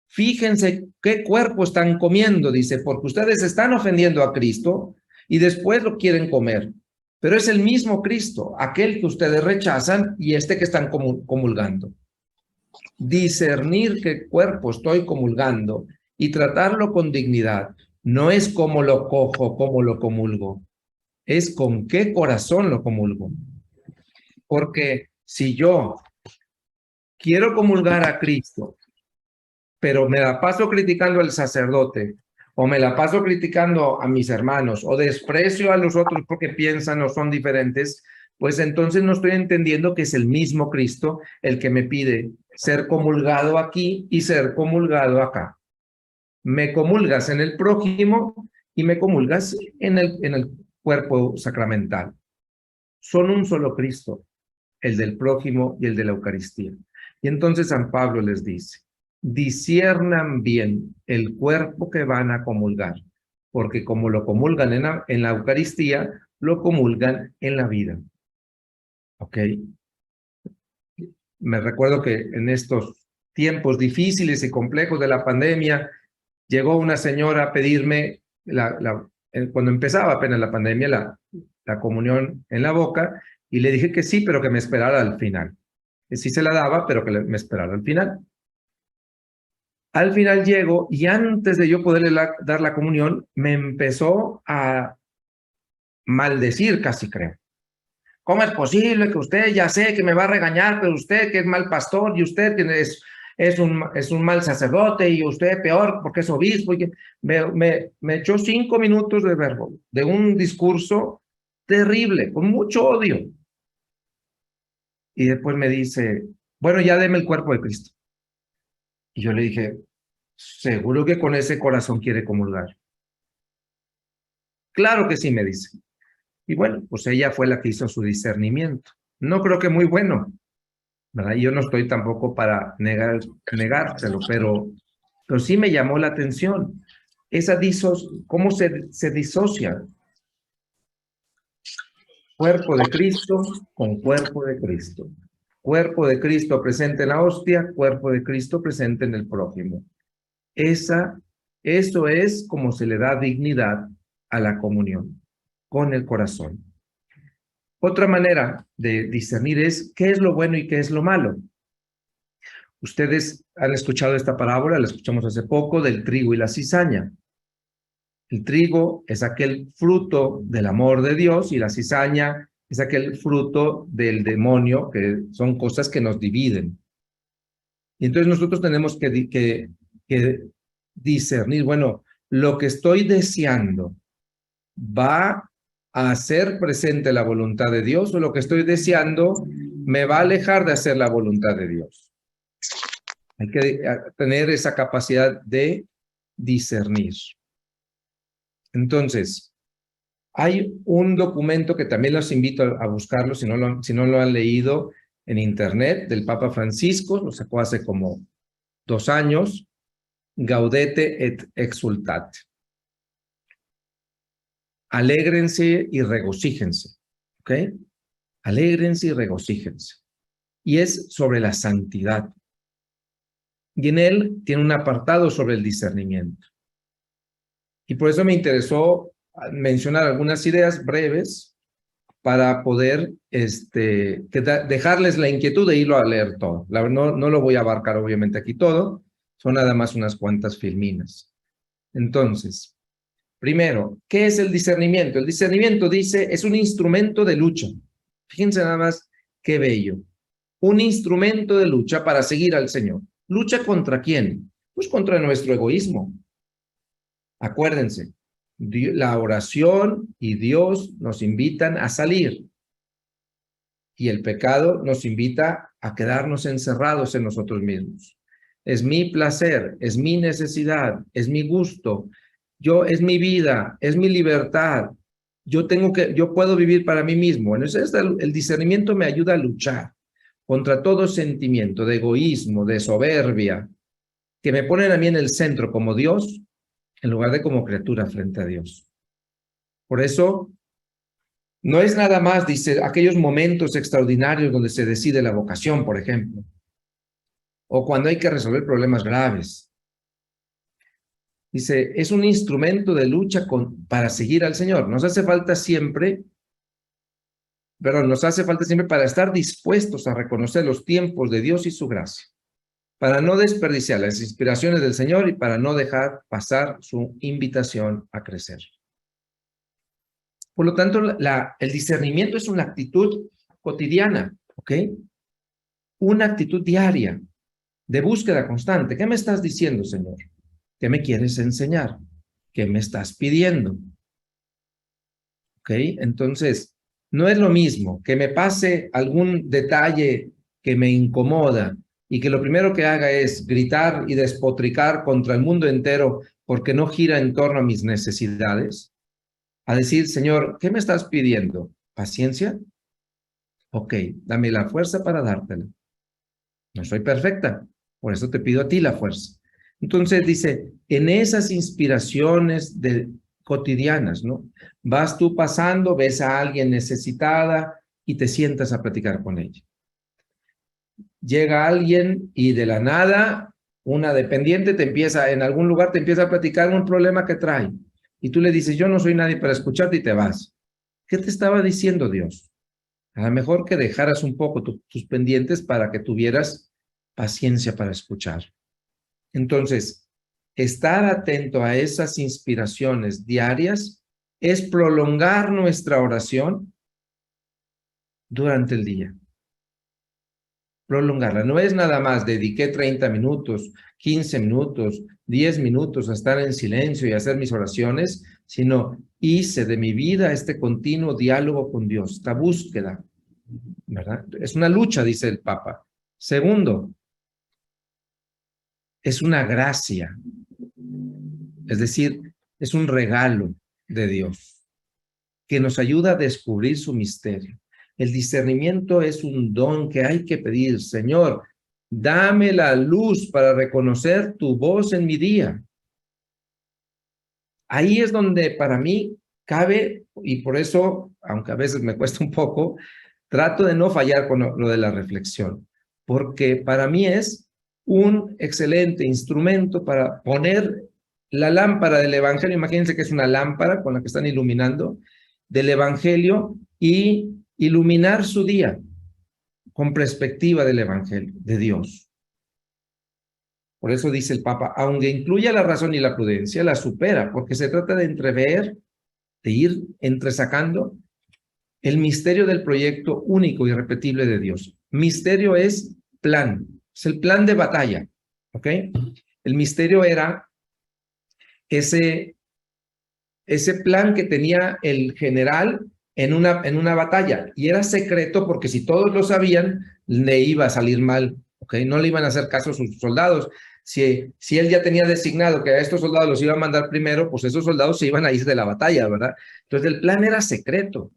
Fíjense qué cuerpo están comiendo, dice, porque ustedes están ofendiendo a Cristo y después lo quieren comer. Pero es el mismo Cristo, aquel que ustedes rechazan y este que están comulgando. Discernir qué cuerpo estoy comulgando y tratarlo con dignidad no es cómo lo cojo, cómo lo comulgo, es con qué corazón lo comulgo. Porque si yo quiero comulgar a Cristo, pero me la paso criticando al sacerdote, o me la paso criticando a mis hermanos, o desprecio a los otros porque piensan o son diferentes, pues entonces no estoy entendiendo que es el mismo Cristo el que me pide ser comulgado aquí y ser comulgado acá. Me comulgas en el prójimo y me comulgas en el cuerpo sacramental. Son un solo Cristo, el del prójimo y el de la Eucaristía. Y entonces San Pablo les dice, disciernan bien el cuerpo que van a comulgar, porque como lo comulgan en la Eucaristía, lo comulgan en la vida. ¿Ok? Me recuerdo que en estos tiempos difíciles y complejos de la pandemia, llegó una señora a pedirme, cuando empezaba apenas la pandemia, la comunión en la boca, y le dije que sí, pero que me esperara al final. Que sí se la daba, pero que me esperara al final. Al final llego y antes de yo poderle dar la comunión, me empezó a maldecir casi, creo. ¿Cómo es posible que usted, ya sé que me va a regañar, pero usted que es mal pastor y usted que es un mal sacerdote y usted peor porque es obispo? Y me echó 5 minutos de verbo, de un discurso terrible, con mucho odio. Y después me dice, bueno, ya deme el cuerpo de Cristo. Y yo le dije, ¿seguro que con ese corazón quiere comulgar? Claro que sí, me dice. Y bueno, pues ella fue la que hizo su discernimiento. No creo que muy bueno, ¿verdad? Yo no estoy tampoco para negárselo, pero sí me llamó la atención. ¿Cómo se disocia? Cuerpo de Cristo con cuerpo de Cristo. Cuerpo de Cristo presente en la hostia, cuerpo de Cristo presente en el prójimo. Eso es como se le da dignidad a la comunión, con el corazón. Otra manera de discernir es qué es lo bueno y qué es lo malo. Ustedes han escuchado esta parábola, la escuchamos hace poco, del trigo y la cizaña. El trigo es aquel fruto del amor de Dios y la cizaña es aquel fruto del demonio, que son cosas que nos dividen. Y entonces nosotros tenemos que discernir, bueno, lo que estoy deseando va a hacer presente la voluntad de Dios, o lo que estoy deseando me va a alejar de hacer la voluntad de Dios. Hay que tener esa capacidad de discernir. Entonces, hay un documento que también los invito a buscarlo, si no lo han leído, en internet, del Papa Francisco, lo sacó hace como 2 años, Gaudete et Exultate. Alégrense y regocíjense, ¿ok? Alégrense y regocíjense. Y es sobre la santidad. Y en él tiene un apartado sobre el discernimiento. Y por eso me interesó mencionar algunas ideas breves para poder dejarles la inquietud de irlo a leer todo. No lo voy a abarcar obviamente aquí todo, son nada más unas cuantas filminas. Entonces, primero, ¿qué es el discernimiento? El discernimiento, dice, es un instrumento de lucha. Fíjense nada más qué bello. Un instrumento de lucha para seguir al Señor. ¿Lucha contra quién? Pues contra nuestro egoísmo. Acuérdense, la oración y Dios nos invitan a salir. Y el pecado nos invita a quedarnos encerrados en nosotros mismos. Es mi placer, es mi necesidad, es mi gusto. Es mi vida, es mi libertad. Yo puedo vivir para mí mismo. Entonces, el discernimiento me ayuda a luchar contra todo sentimiento de egoísmo, de soberbia, que me ponen a mí en el centro como Dios, en lugar de como criatura frente a Dios. Por eso, no es nada más, dice, aquellos momentos extraordinarios donde se decide la vocación, por ejemplo, o cuando hay que resolver problemas graves. Dice, es un instrumento de lucha para seguir al Señor. Nos hace falta siempre para estar dispuestos a reconocer los tiempos de Dios y su gracia, para no desperdiciar las inspiraciones del Señor y para no dejar pasar su invitación a crecer. Por lo tanto, el discernimiento es una actitud cotidiana, ¿ok? Una actitud diaria de búsqueda constante. ¿Qué me estás diciendo, Señor? ¿Qué me quieres enseñar? ¿Qué me estás pidiendo? ¿Ok? Entonces, no es lo mismo que me pase algún detalle que me incomoda y que lo primero que haga es gritar y despotricar contra el mundo entero porque no gira en torno a mis necesidades, a decir, Señor, ¿qué me estás pidiendo? ¿Paciencia? Ok, dame la fuerza para dártela. No soy perfecta, por eso te pido a ti la fuerza. Entonces dice, en esas inspiraciones cotidianas, ¿no? Vas tú pasando, ves a alguien necesitada y te sientas a platicar con ella. Llega alguien y de la nada, una dependiente en algún lugar te empieza a platicar un problema que trae. Y tú le dices, yo no soy nadie para escucharte y te vas. ¿Qué te estaba diciendo Dios? A lo mejor que dejaras un poco tus pendientes para que tuvieras paciencia para escuchar. Entonces, estar atento a esas inspiraciones diarias es prolongar nuestra oración durante el día. Prolongarla. No es nada más dediqué 30 minutos, 15 minutos, 10 minutos a estar en silencio y hacer mis oraciones, sino hice de mi vida este continuo diálogo con Dios, esta búsqueda, ¿verdad? Es una lucha, dice el Papa. Segundo, es una gracia, es decir, es un regalo de Dios que nos ayuda a descubrir su misterio. El discernimiento es un don que hay que pedir. Señor, dame la luz para reconocer tu voz en mi día. Ahí es donde para mí cabe, y por eso, aunque a veces me cuesta un poco, trato de no fallar con lo de la reflexión, porque para mí es un excelente instrumento para poner la lámpara del Evangelio. Imagínense que es una lámpara con la que están iluminando del Evangelio y iluminar su día con perspectiva del Evangelio, de Dios. Por eso dice el Papa, aunque incluya la razón y la prudencia, la supera, porque se trata de entrever, de ir entresacando el misterio del proyecto único y irrepetible de Dios. Misterio es plan, es el plan de batalla, ¿ok? El misterio era ese plan que tenía el general en una batalla, y era secreto porque si todos lo sabían, le iba a salir mal, ¿ok? No le iban a hacer caso a sus soldados. Si él ya tenía designado que a estos soldados los iba a mandar primero, pues esos soldados se iban a ir de la batalla, ¿verdad? Entonces el plan era secreto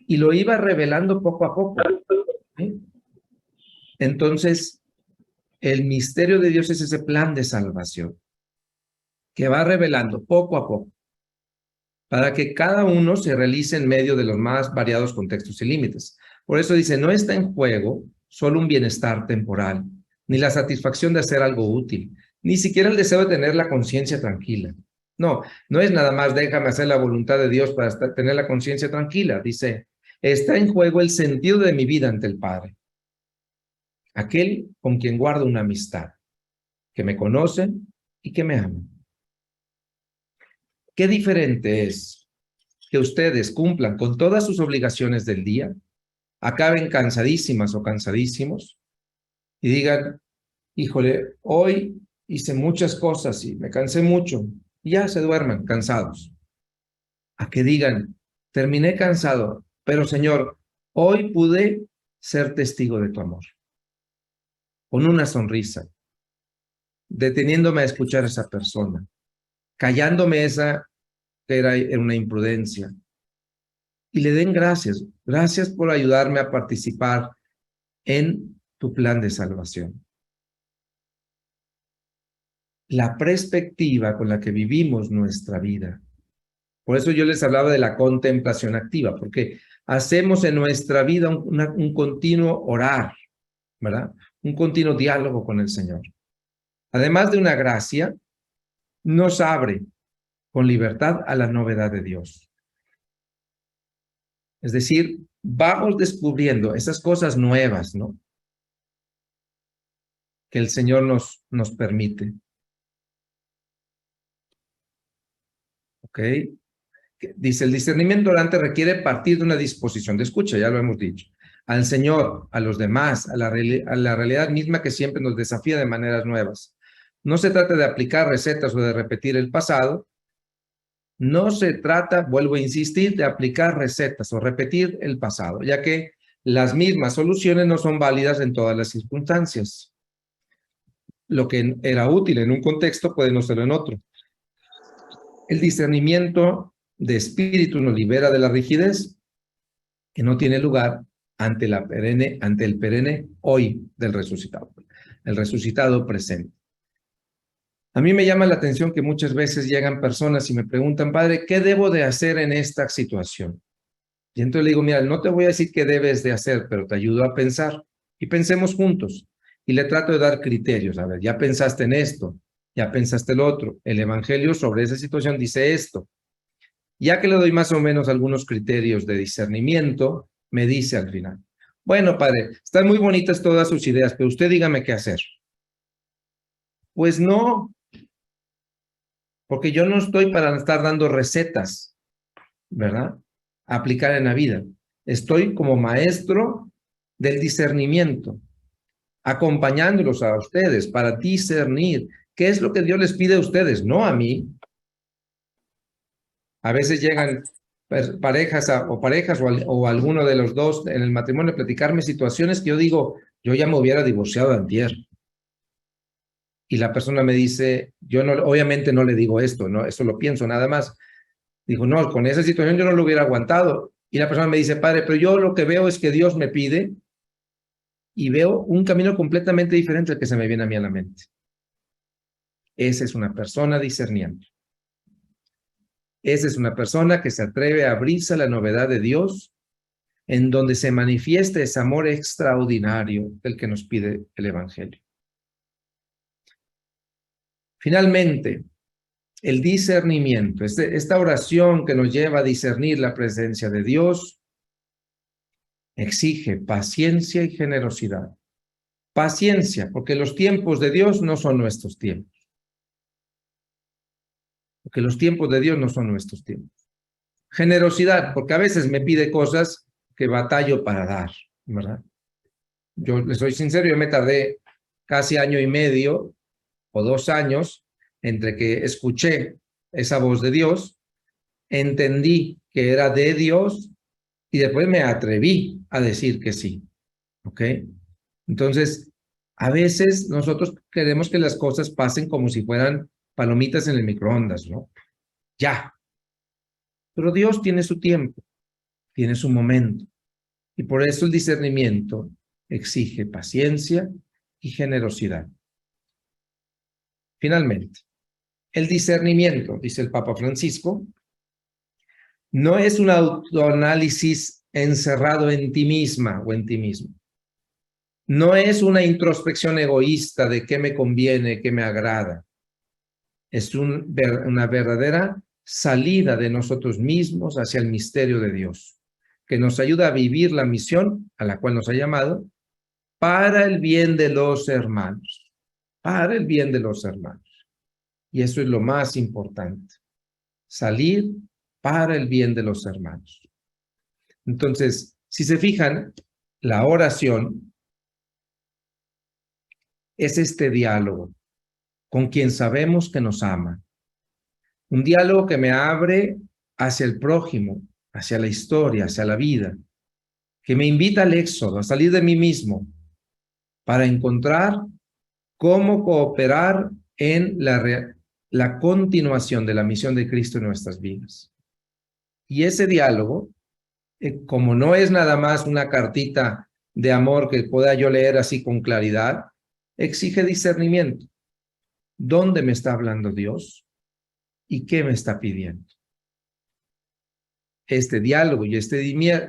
y lo iba revelando poco a poco, ¿sí? Entonces, el misterio de Dios es ese plan de salvación que va revelando poco a poco para que cada uno se realice en medio de los más variados contextos y límites. Por eso dice, no está en juego solo un bienestar temporal, ni la satisfacción de hacer algo útil, ni siquiera el deseo de tener la conciencia tranquila. No, no es nada más déjame hacer la voluntad de Dios para tener la conciencia tranquila. Dice, está en juego el sentido de mi vida ante el Padre, aquel con quien guardo una amistad, que me conoce y que me ama. Qué diferente es que ustedes cumplan con todas sus obligaciones del día, acaben cansadísimas o cansadísimos y digan, híjole, hoy hice muchas cosas y me cansé mucho, y ya se duerman cansados. A que digan, terminé cansado, pero Señor, hoy pude ser testigo de tu amor. Con una sonrisa, deteniéndome a escuchar a esa persona, callándome esa que era una imprudencia. Y le den gracias. Gracias por ayudarme a participar en tu plan de salvación. La perspectiva con la que vivimos nuestra vida. Por eso yo les hablaba de la contemplación activa, porque hacemos en nuestra vida un continuo orar, ¿verdad? Un continuo diálogo con el Señor. Además de una gracia, nos abre con libertad a la novedad de Dios. Es decir, vamos descubriendo esas cosas nuevas, ¿no? Que el Señor nos permite. ¿Ok? Dice, el discernimiento orante requiere partir de una disposición de escucha, ya lo hemos dicho, al Señor, a los demás, a la realidad misma que siempre nos desafía de maneras nuevas. No se trata de aplicar recetas o de repetir el pasado. No se trata, vuelvo a insistir, de aplicar recetas o repetir el pasado, ya que las mismas soluciones no son válidas en todas las circunstancias. Lo que era útil en un contexto puede no serlo en otro. El discernimiento de espíritu nos libera de la rigidez que no tiene lugar ante el perenne hoy del resucitado, el resucitado presente. A mí me llama la atención que muchas veces llegan personas y me preguntan, padre, ¿qué debo de hacer en esta situación? Y entonces le digo, mira, no te voy a decir qué debes de hacer, pero te ayudo a pensar y pensemos juntos. Y le trato de dar criterios. A ver, ya pensaste en esto, ya pensaste el otro. El evangelio sobre esa situación dice esto. Ya que le doy más o menos algunos criterios de discernimiento, me dice al final, bueno, padre, están muy bonitas todas sus ideas, pero usted dígame qué hacer. Pues no, porque yo no estoy para estar dando recetas, ¿verdad? A aplicar en la vida. Estoy como maestro del discernimiento, acompañándolos a ustedes para discernir qué es lo que Dios les pide a ustedes, no a mí. A veces llegan parejas o alguno de los dos en el matrimonio a platicarme situaciones que yo digo, yo ya me hubiera divorciado antier. Y la persona me dice, yo no, obviamente no le digo esto, no, eso lo pienso nada más. Digo, no, con esa situación yo no lo hubiera aguantado. Y la persona me dice, padre, pero yo lo que veo es que Dios me pide y veo un camino completamente diferente al que se me viene a mí a la mente. Esa es una persona discerniente. Esa es una persona que se atreve a abrirse a la novedad de Dios, en donde se manifiesta ese amor extraordinario del que nos pide el Evangelio. Finalmente, el discernimiento, esta oración que nos lleva a discernir la presencia de Dios, exige paciencia y generosidad. Paciencia, porque los tiempos de Dios no son nuestros tiempos. Porque los tiempos de Dios no son nuestros tiempos. Generosidad, porque a veces me pide cosas que batallo para dar, ¿verdad? Yo les soy sincero, yo me tardé casi 1 año y medio o 2 años entre que escuché esa voz de Dios, entendí que era de Dios y después me atreví a decir que sí, ¿ok? Entonces, a veces nosotros queremos que las cosas pasen como si fueran palomitas en el microondas, ¿no? Ya. Pero Dios tiene su tiempo, tiene su momento. Y por eso el discernimiento exige paciencia y generosidad. Finalmente, el discernimiento, dice el Papa Francisco, no es un autoanálisis encerrado en ti misma o en ti mismo. No es una introspección egoísta de qué me conviene, qué me agrada. Es una verdadera salida de nosotros mismos hacia el misterio de Dios, que nos ayuda a vivir la misión a la cual nos ha llamado para el bien de los hermanos, para el bien de los hermanos. Y eso es lo más importante, salir para el bien de los hermanos. Entonces, si se fijan, la oración es este diálogo con quien sabemos que nos ama. Un diálogo que me abre hacia el prójimo, hacia la historia, hacia la vida, que me invita al éxodo, a salir de mí mismo, para encontrar cómo cooperar en la continuación de la misión de Cristo en nuestras vidas. Y ese diálogo, como no es nada más una cartita de amor que pueda yo leer así con claridad, exige discernimiento. ¿Dónde me está hablando Dios? ¿Y qué me está pidiendo? Este diálogo y este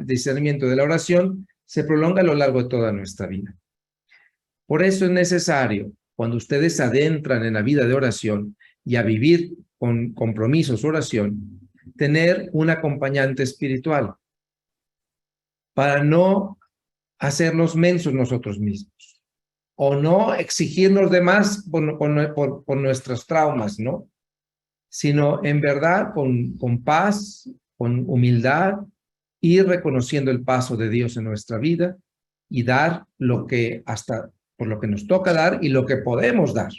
discernimiento de la oración se prolonga a lo largo de toda nuestra vida. Por eso es necesario, cuando ustedes se adentran en la vida de oración, y a vivir con compromiso su oración, tener un acompañante espiritual para no hacernos mensos nosotros mismos o no exigirnos de más por nuestros traumas, ¿no? Sino en verdad con paz, con humildad, ir reconociendo el paso de Dios en nuestra vida y dar lo que hasta por lo que nos toca dar y lo que podemos dar.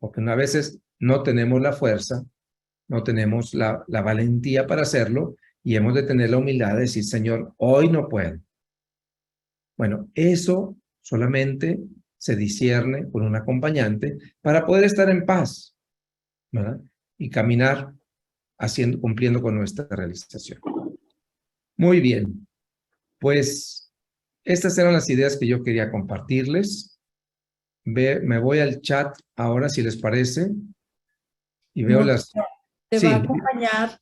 Porque a veces no tenemos la fuerza, no tenemos la valentía para hacerlo y hemos de tener la humildad de decir, Señor, hoy no puedo. Bueno, eso solamente se discierne con un acompañante para poder estar en paz, ¿verdad? Y caminar cumpliendo con nuestra realización. Muy bien, pues estas eran las ideas que yo quería compartirles. Me voy al chat ahora, si les parece, y veo las... Te Sí. va a acompañar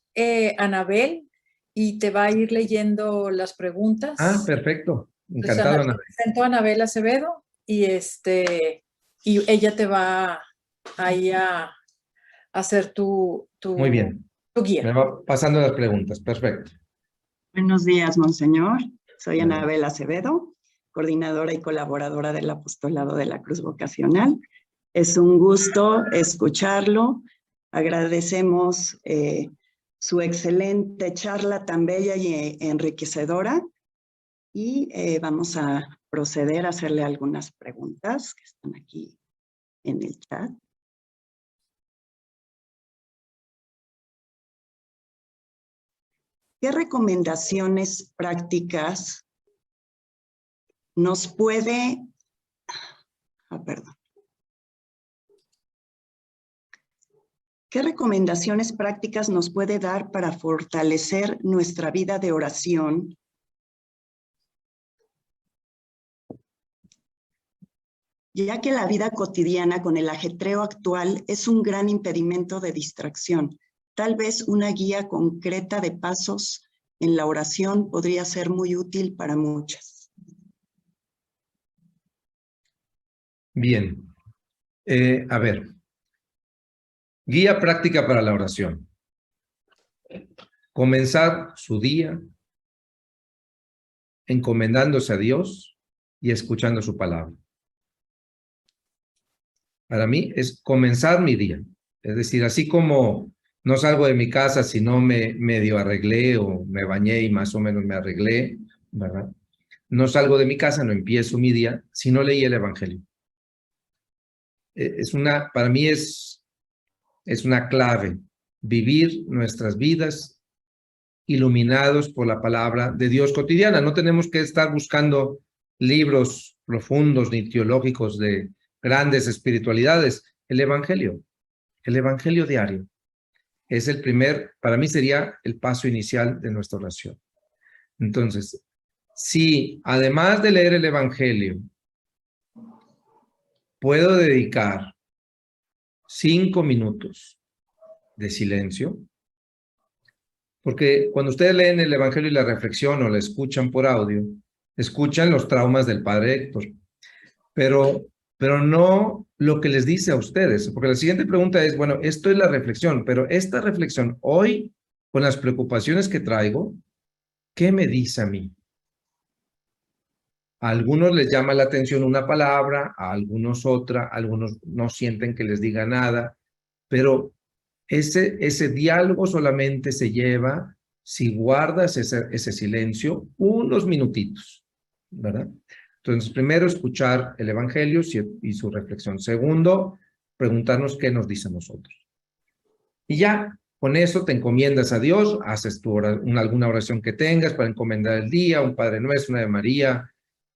Anabel y te va a ir leyendo las preguntas. Ah, perfecto. Encantado, Ana. Te presento a Anabel Acevedo y ella te va ahí a hacer Muy bien. Tu guía. Me va pasando las preguntas. Perfecto. Buenos días, Monseñor. Soy Bueno. Anabel Acevedo, coordinadora y colaboradora del Apostolado de la Cruz Vocacional. Es un gusto escucharlo. Agradecemos su excelente charla tan bella y enriquecedora. Y vamos a proceder a hacerle algunas preguntas que están aquí en el chat. ¿Qué recomendaciones prácticas nos puede... ¿Qué recomendaciones prácticas nos puede dar para fortalecer nuestra vida de oración? Ya que la vida cotidiana con el ajetreo actual es un gran impedimento de distracción. Tal vez una guía concreta de pasos en la oración podría ser muy útil para muchas. Bien. A ver. Guía práctica para la oración. Comenzar su día encomendándose a Dios y escuchando su palabra. Para mí es comenzar mi día. Es decir, así como no salgo de mi casa si no me medio arreglé o me bañé y más o menos me arreglé, ¿verdad? No salgo de mi casa, no empiezo mi día si no leí el Evangelio. Para mí es una clave vivir nuestras vidas iluminados por la palabra de Dios cotidiana. No tenemos que estar buscando libros profundos ni teológicos de grandes espiritualidades. El Evangelio diario es para mí sería el paso inicial de nuestra oración. Entonces, si además de leer el Evangelio, puedo dedicar 5 minutos de silencio, porque cuando ustedes leen el Evangelio y la reflexión o la escuchan por audio, escuchan los traumas del Padre Héctor, pero no lo que les dice a ustedes, porque la siguiente pregunta es, bueno, esto es la reflexión, pero esta reflexión hoy, con las preocupaciones que traigo, ¿qué me dice a mí? A algunos les llama la atención una palabra, a algunos otra, algunos no sienten que les diga nada, pero ese diálogo solamente se lleva si guardas ese silencio unos minutitos, ¿verdad? Entonces, primero, escuchar el Evangelio y su reflexión. Segundo, preguntarnos qué nos dice a nosotros. Y ya, con eso te encomiendas a Dios, haces alguna oración que tengas para encomendar el día, un Padre Nuestro, una Ave María,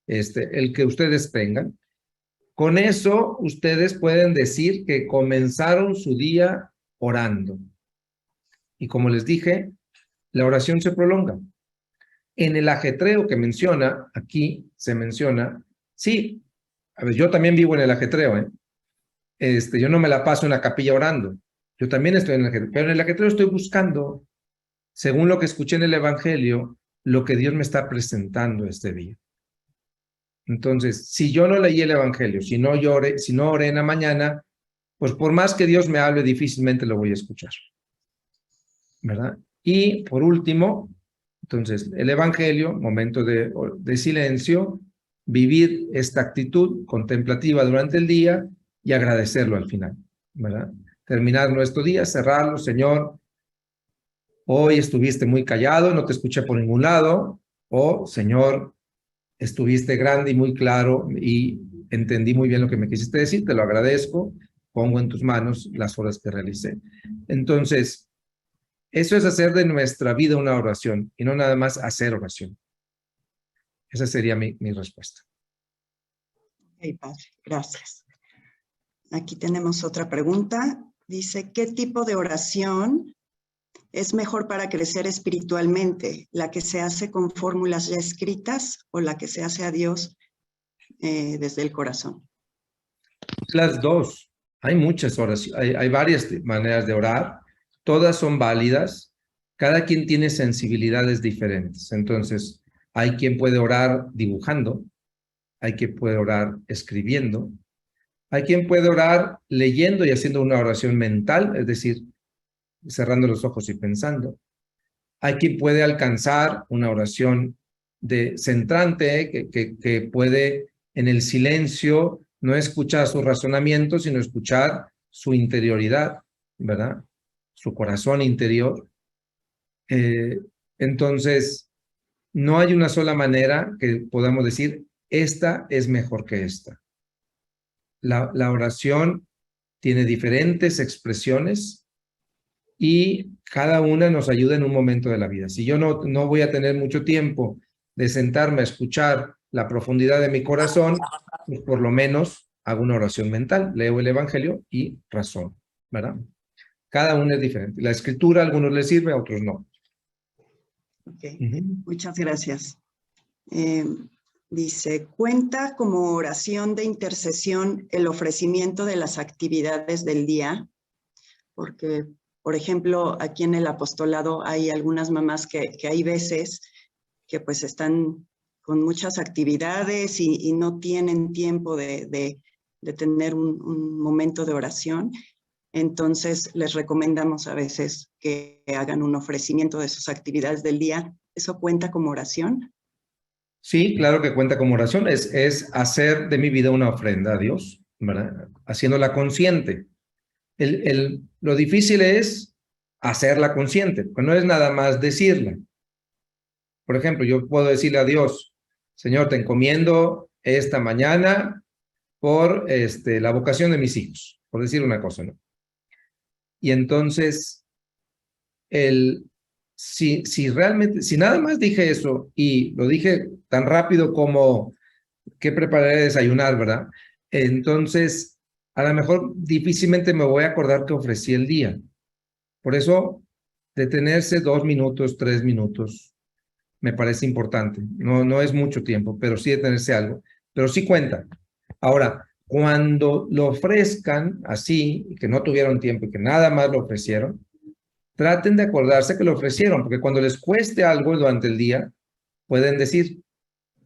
el que ustedes tengan. Con eso, ustedes pueden decir que comenzaron su día orando. Y como les dije, la oración se prolonga. En el ajetreo que menciona, aquí se menciona, sí, a ver, yo también vivo en el ajetreo, ¿eh? Yo no me la paso en la capilla orando, yo también estoy en el ajetreo, pero en el ajetreo estoy buscando, según lo que escuché en el Evangelio, lo que Dios me está presentando este día. Entonces, si yo no leí el Evangelio, si no oré en la mañana, pues por más que Dios me hable, difícilmente lo voy a escuchar, ¿verdad? Y por último, entonces, el Evangelio, momento de silencio, vivir esta actitud contemplativa durante el día y agradecerlo al final, ¿verdad? Terminar nuestro día, cerrarlo, Señor, hoy estuviste muy callado, no te escuché por ningún lado, o Señor, estuviste grande y muy claro y entendí muy bien lo que me quisiste decir, te lo agradezco, pongo en tus manos las horas que realicé. Entonces, eso es hacer de nuestra vida una oración y no nada más hacer oración. Esa sería mi respuesta. Ok, padre, gracias. Aquí tenemos otra pregunta. Dice, ¿qué tipo de oración es mejor para crecer espiritualmente? ¿La que se hace con fórmulas ya escritas o la que se hace a Dios desde el corazón? Las dos. Hay muchas oraciones, hay varias maneras de orar. Todas son válidas. Cada quien tiene sensibilidades diferentes. Entonces, hay quien puede orar dibujando, hay quien puede orar escribiendo, hay quien puede orar leyendo y haciendo una oración mental, es decir, cerrando los ojos y pensando. Hay quien puede alcanzar una oración centrante, que puede en el silencio no escuchar su razonamiento, sino escuchar su interioridad, ¿verdad? Su corazón interior. Entonces, no hay una sola manera que podamos decir, esta es mejor que esta. La oración tiene diferentes expresiones y cada una nos ayuda en un momento de la vida. Si yo no voy a tener mucho tiempo de sentarme a escuchar la profundidad de mi corazón, pues por lo menos hago una oración mental, leo el Evangelio y razono, ¿verdad? Cada una es diferente. La escritura a algunos les sirve, a otros no. Ok, muchas gracias. Dice, ¿cuenta como oración de intercesión el ofrecimiento de las actividades del día? Porque, por ejemplo, aquí en el apostolado hay algunas mamás que hay veces que pues están con muchas actividades y no tienen tiempo de tener un momento de oración. Entonces, les recomendamos a veces que hagan un ofrecimiento de sus actividades del día. ¿Eso cuenta como oración? Sí, claro que cuenta como oración. Es hacer de mi vida una ofrenda a Dios, ¿verdad? Haciéndola consciente. Lo difícil es hacerla consciente, porque no es nada más decirla. Por ejemplo, yo puedo decirle a Dios, Señor, te encomiendo esta mañana por la vocación de mis hijos, por decir una cosa, ¿no? Y entonces, si realmente, si nada más dije eso y lo dije tan rápido como qué prepararé de desayunar, ¿verdad? Entonces, a lo mejor difícilmente me voy a acordar que ofrecí el día. Por eso, detenerse 2 minutos, 3 minutos, me parece importante. No es mucho tiempo, pero sí detenerse algo. Pero sí cuenta. Ahora, cuando lo ofrezcan así, y que no tuvieron tiempo y que nada más lo ofrecieron, traten de acordarse que lo ofrecieron, porque cuando les cueste algo durante el día, pueden decir,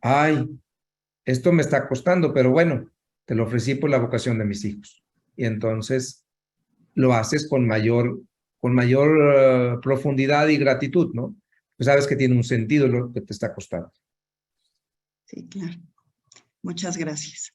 ay, esto me está costando, pero bueno, te lo ofrecí por la vocación de mis hijos. Y entonces lo haces con mayor profundidad y gratitud, ¿no? Pues sabes que tiene un sentido lo que te está costando. Sí, claro. Muchas gracias.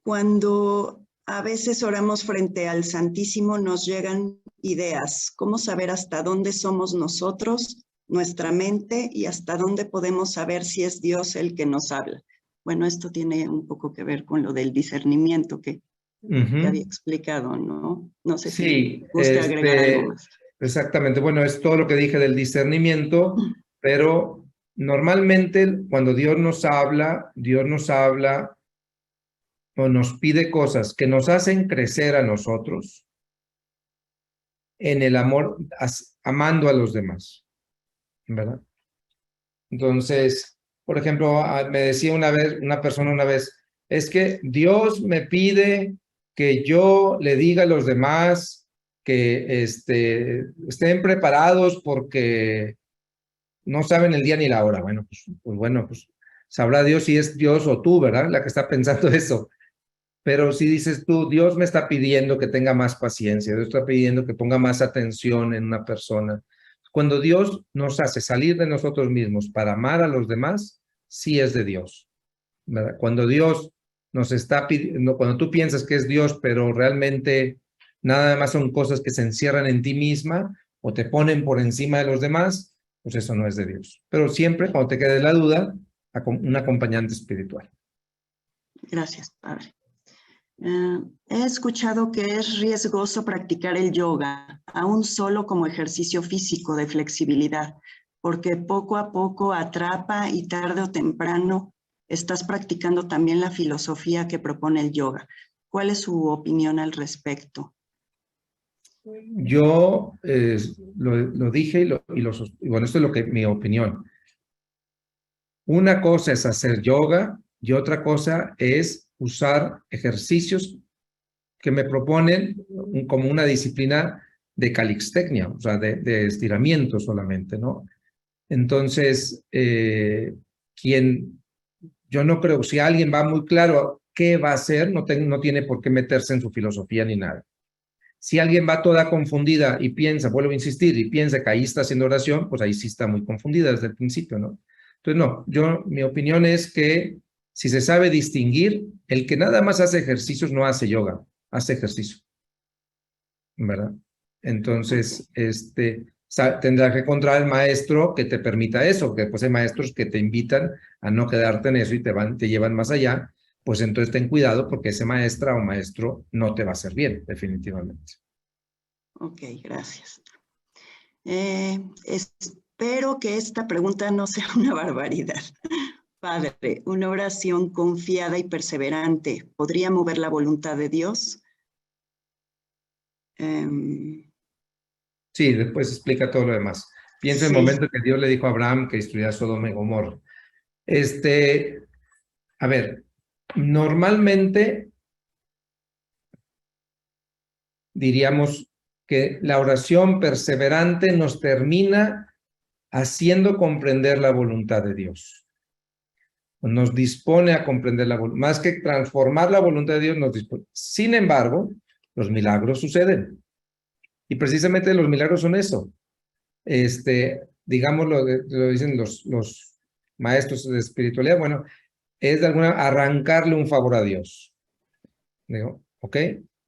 Cuando a veces oramos frente al Santísimo, nos llegan ideas. ¿Cómo saber hasta dónde somos nosotros, nuestra mente, y hasta dónde podemos saber si es Dios el que nos habla? Bueno, esto tiene un poco que ver con lo del discernimiento que había explicado, ¿no? No sé si guste agregar algo más. Exactamente. Bueno, es todo lo que dije del discernimiento, pero normalmente cuando Dios nos habla o nos pide cosas que nos hacen crecer a nosotros en el amor, amando a los demás, ¿verdad? Entonces, por ejemplo, me decía una persona una vez, es que Dios me pide que yo le diga a los demás que estén preparados porque no saben el día ni la hora. Bueno, pues sabrá Dios si es Dios o tú, ¿verdad? La que está pensando eso. Pero si dices tú, Dios me está pidiendo que tenga más paciencia, Dios está pidiendo que ponga más atención en una persona. Cuando Dios nos hace salir de nosotros mismos para amar a los demás, sí es de Dios, ¿verdad? Cuando Dios nos está pidiendo, cuando tú piensas que es Dios, pero realmente nada más son cosas que se encierran en ti misma o te ponen por encima de los demás, pues eso no es de Dios. Pero siempre, cuando te quede la duda, un acompañante espiritual. Gracias, padre. He escuchado que es riesgoso practicar el yoga, aún solo como ejercicio físico de flexibilidad, porque poco a poco atrapa y tarde o temprano estás practicando también la filosofía que propone el yoga. ¿Cuál es su opinión al respecto? Yo lo dije y bueno, esto es lo que mi opinión. Una cosa es hacer yoga y otra cosa es usar ejercicios que me proponen como una disciplina de calistenia, o sea, de estiramiento solamente, ¿no? Entonces, yo no creo, si alguien va muy claro qué va a hacer, no tiene por qué meterse en su filosofía ni nada. Si alguien va toda confundida y piensa, vuelvo a insistir, y piensa que ahí está haciendo oración, pues ahí sí está muy confundida desde el principio, ¿no? Entonces, no, mi opinión es que si se sabe distinguir, el que nada más hace ejercicios no hace yoga, hace ejercicio, ¿verdad? Entonces, tendrá que encontrar el maestro que te permita eso, que pues hay maestros que te invitan a no quedarte en eso y te llevan más allá, pues entonces ten cuidado porque ese maestra o maestro no te va a hacer bien, definitivamente. Ok, gracias. Espero que esta pregunta no sea una barbaridad. Padre, ¿una oración confiada y perseverante podría mover la voluntad de Dios? Sí, después explica todo lo demás. Piensa en el momento que Dios le dijo a Abraham que destruyera Sodoma y Gomorra. A ver, normalmente diríamos que la oración perseverante nos termina haciendo comprender la voluntad de Dios. Nos dispone a comprender la voluntad, más que transformar la voluntad de Dios, nos dispone. Sin embargo, los milagros suceden. Y precisamente los milagros son eso. Digamos, lo dicen los maestros de espiritualidad, bueno, es de alguna arrancarle un favor a Dios. Digo, ¿ok?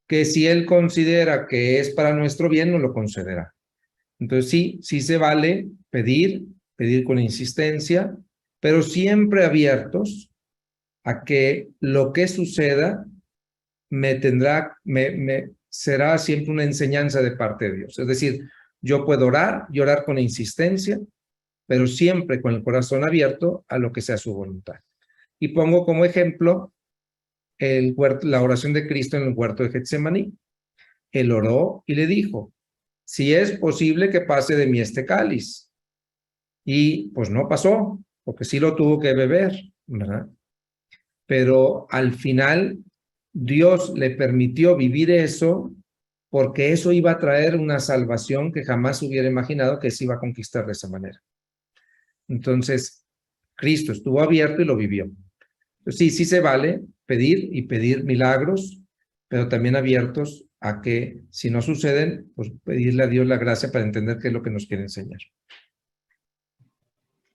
Que si Él considera que es para nuestro bien, nos lo concederá. Entonces sí se vale pedir con insistencia, pero siempre abiertos a que lo que suceda será siempre una enseñanza de parte de Dios. Es decir, yo puedo orar y orar con insistencia, pero siempre con el corazón abierto a lo que sea su voluntad. Y pongo como ejemplo la oración de Cristo en el huerto de Getsemaní. Él oró y le dijo, si es posible que pase de mí este cáliz. Y pues no pasó, porque sí lo tuvo que beber, ¿verdad? Pero al final Dios le permitió vivir eso porque eso iba a traer una salvación que jamás hubiera imaginado que se iba a conquistar de esa manera. Entonces, Cristo estuvo abierto y lo vivió. Entonces, sí se vale pedir y pedir milagros, pero también abiertos a que si no suceden, pues pedirle a Dios la gracia para entender qué es lo que nos quiere enseñar.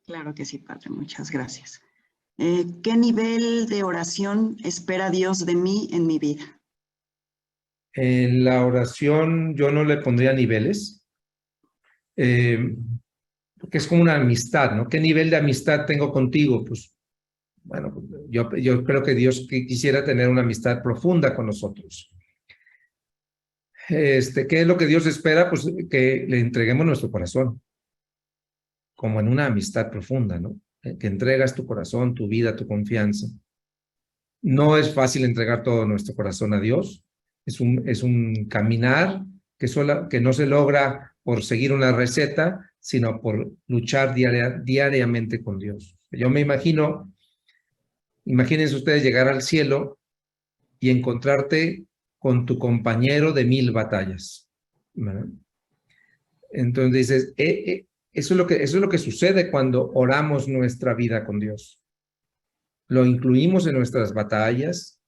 Claro que sí, Padre, muchas gracias. ¿Qué nivel de oración espera Dios de mí en mi vida? En la oración yo no le pondría niveles, porque es como una amistad, ¿no? ¿Qué nivel de amistad tengo contigo? Pues, bueno, yo creo que Dios quisiera tener una amistad profunda con nosotros. ¿Qué es lo que Dios espera? Pues que le entreguemos nuestro corazón, como en una amistad profunda, ¿no? Que entregas tu corazón, tu vida, tu confianza. No es fácil entregar todo nuestro corazón a Dios. Es un caminar que no se logra por seguir una receta, sino por luchar diariamente con Dios. Yo me imagínense ustedes llegar al cielo y encontrarte con tu compañero de 1000 batallas, ¿verdad? Entonces dices, eso es lo que sucede cuando oramos nuestra vida con Dios. Lo incluimos en nuestras batallas,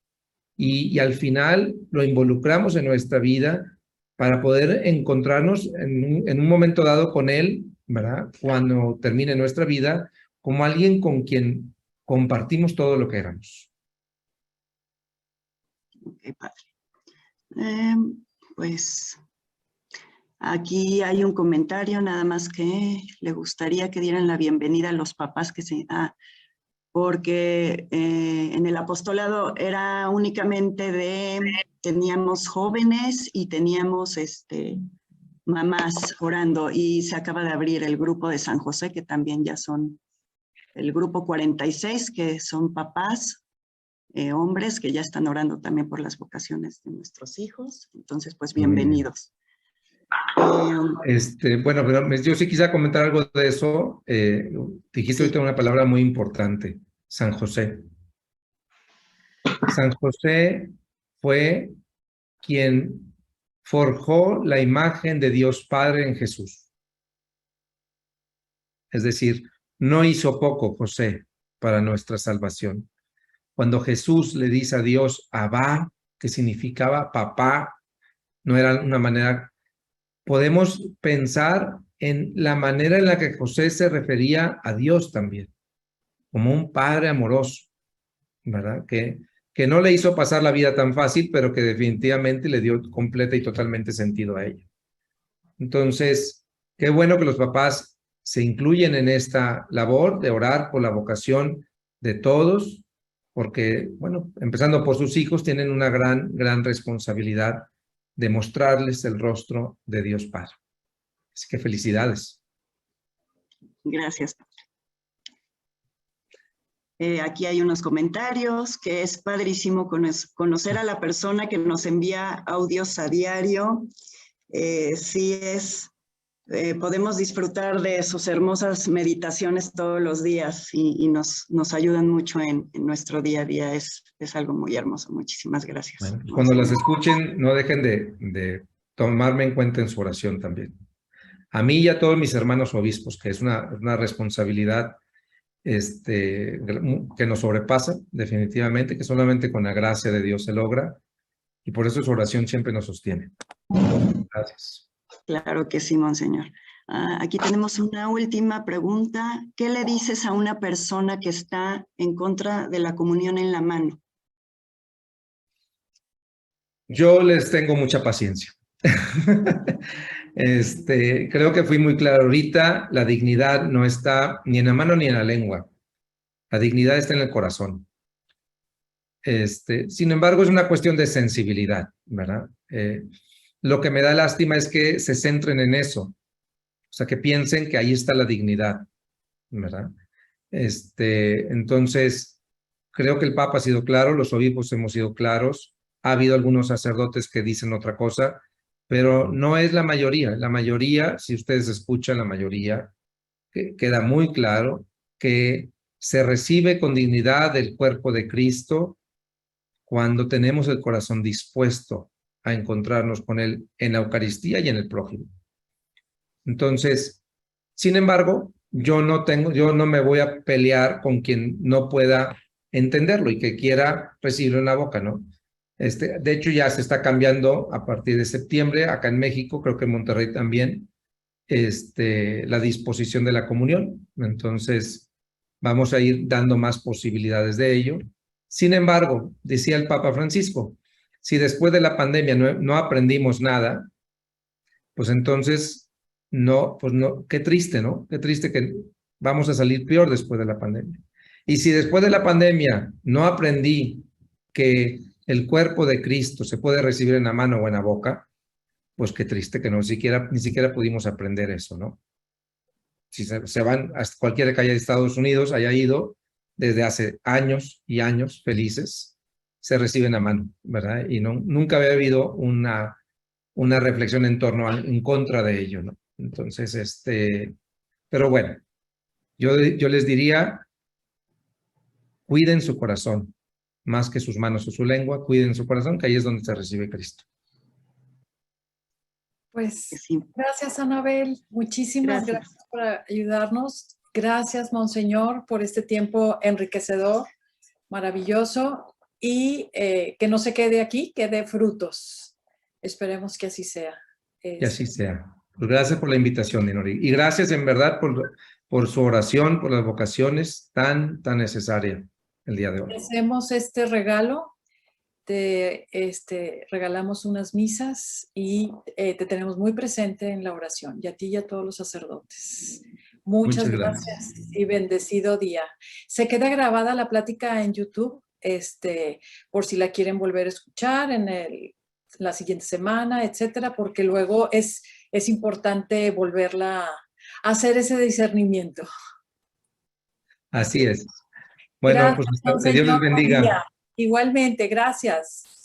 y al final lo involucramos en nuestra vida para poder encontrarnos en un momento dado con Él, ¿verdad? Cuando termine nuestra vida, como alguien con quien compartimos todo lo que éramos. Ok, padre. Pues aquí hay un comentario, nada más que le gustaría que dieran la bienvenida a los papás que se... porque en el apostolado era únicamente teníamos jóvenes y teníamos mamás orando, y se acaba de abrir el grupo de San José, que también ya son el grupo 46, que son papás, hombres que ya están orando también por las vocaciones de nuestros hijos. Entonces, pues bienvenidos. Bueno, pero yo sí quisiera comentar algo de eso. Dijiste Sí. ahorita una palabra muy importante, San José. San José fue quien forjó la imagen de Dios Padre en Jesús. Es decir, no hizo poco José para nuestra salvación. Cuando Jesús le dice a Dios Abba, que significaba papá, no era una manera... Podemos pensar en la manera en la que José se refería a Dios también, como un padre amoroso, ¿verdad? Que no le hizo pasar la vida tan fácil, pero que definitivamente le dio completa y totalmente sentido a ella. Entonces, qué bueno que los papás se incluyen en esta labor de orar por la vocación de todos, porque, bueno, empezando por sus hijos, tienen una gran responsabilidad de mostrarles el rostro de Dios Padre. Así que felicidades. Gracias. Aquí hay unos comentarios, que es padrísimo conocer a la persona que nos envía audios a diario. Podemos disfrutar de sus hermosas meditaciones todos los días y nos ayudan mucho en nuestro día a día. Es algo muy hermoso. Muchísimas gracias. Bueno, pues cuando las escuchen, no dejen de tomarme en cuenta en su oración también. A mí y a todos mis hermanos obispos, que es una responsabilidad que nos sobrepasa definitivamente, que solamente con la gracia de Dios se logra, y por eso su oración siempre nos sostiene. Gracias. Claro que sí, monseñor. Aquí tenemos una última pregunta. ¿Qué le dices a una persona que está en contra de la comunión en la mano? Yo les tengo mucha paciencia. Creo que fui muy claro ahorita. La dignidad no está ni en la mano ni en la lengua. La dignidad está en el corazón. Sin embargo, es una cuestión de sensibilidad, ¿verdad? Lo que me da lástima es que se centren en eso. O sea, que piensen que ahí está la dignidad, ¿verdad? Entonces, creo que el Papa ha sido claro, los obispos hemos sido claros. Ha habido algunos sacerdotes que dicen otra cosa, pero no es la mayoría. La mayoría, si ustedes escuchan, la mayoría, queda muy claro que se recibe con dignidad el cuerpo de Cristo cuando tenemos el corazón dispuesto a encontrarnos con Él en la Eucaristía y en el prójimo. Entonces, sin embargo, yo no me voy a pelear con quien no pueda entenderlo y que quiera recibirlo en la boca, ¿no? De hecho, ya se está cambiando a partir de septiembre, acá en México, creo que en Monterrey también, la disposición de la comunión. Entonces, vamos a ir dando más posibilidades de ello. Sin embargo, decía el Papa Francisco, si después de la pandemia no aprendimos nada, pues entonces, qué triste, ¿no? Qué triste que vamos a salir peor después de la pandemia. Y si después de la pandemia no aprendí que el cuerpo de Cristo se puede recibir en la mano o en la boca, pues qué triste que ni siquiera pudimos aprender eso, ¿no? Si se van a cualquiera que haya de Estados Unidos, haya ido desde hace años y años felices, se reciben a mano, ¿verdad? Y nunca había habido una reflexión en contra de ello, ¿no? Entonces, pero bueno, yo les diría, cuiden su corazón, más que sus manos o su lengua, cuiden su corazón, que ahí es donde se recibe Cristo. Pues Sí. Gracias, Anabel. Muchísimas gracias por ayudarnos. Gracias, Monseñor, por este tiempo enriquecedor, maravilloso. y que no se quede aquí, que dé frutos. Esperemos que así sea. Que así sea. Pues gracias por la invitación, Dinori. Y gracias en verdad por su oración, por las vocaciones tan necesarias el día de hoy. Hacemos este regalo, te regalamos unas misas y te tenemos muy presente en la oración, y a ti y a todos los sacerdotes. Muchas gracias y bendecido día. Se queda grabada la plática en YouTube, por si la quieren volver a escuchar la siguiente semana, etcétera, porque luego es importante volverla a hacer ese discernimiento. Así es. Bueno, Gracias, pues que Dios les Señor, buen bendiga. día. Igualmente, gracias.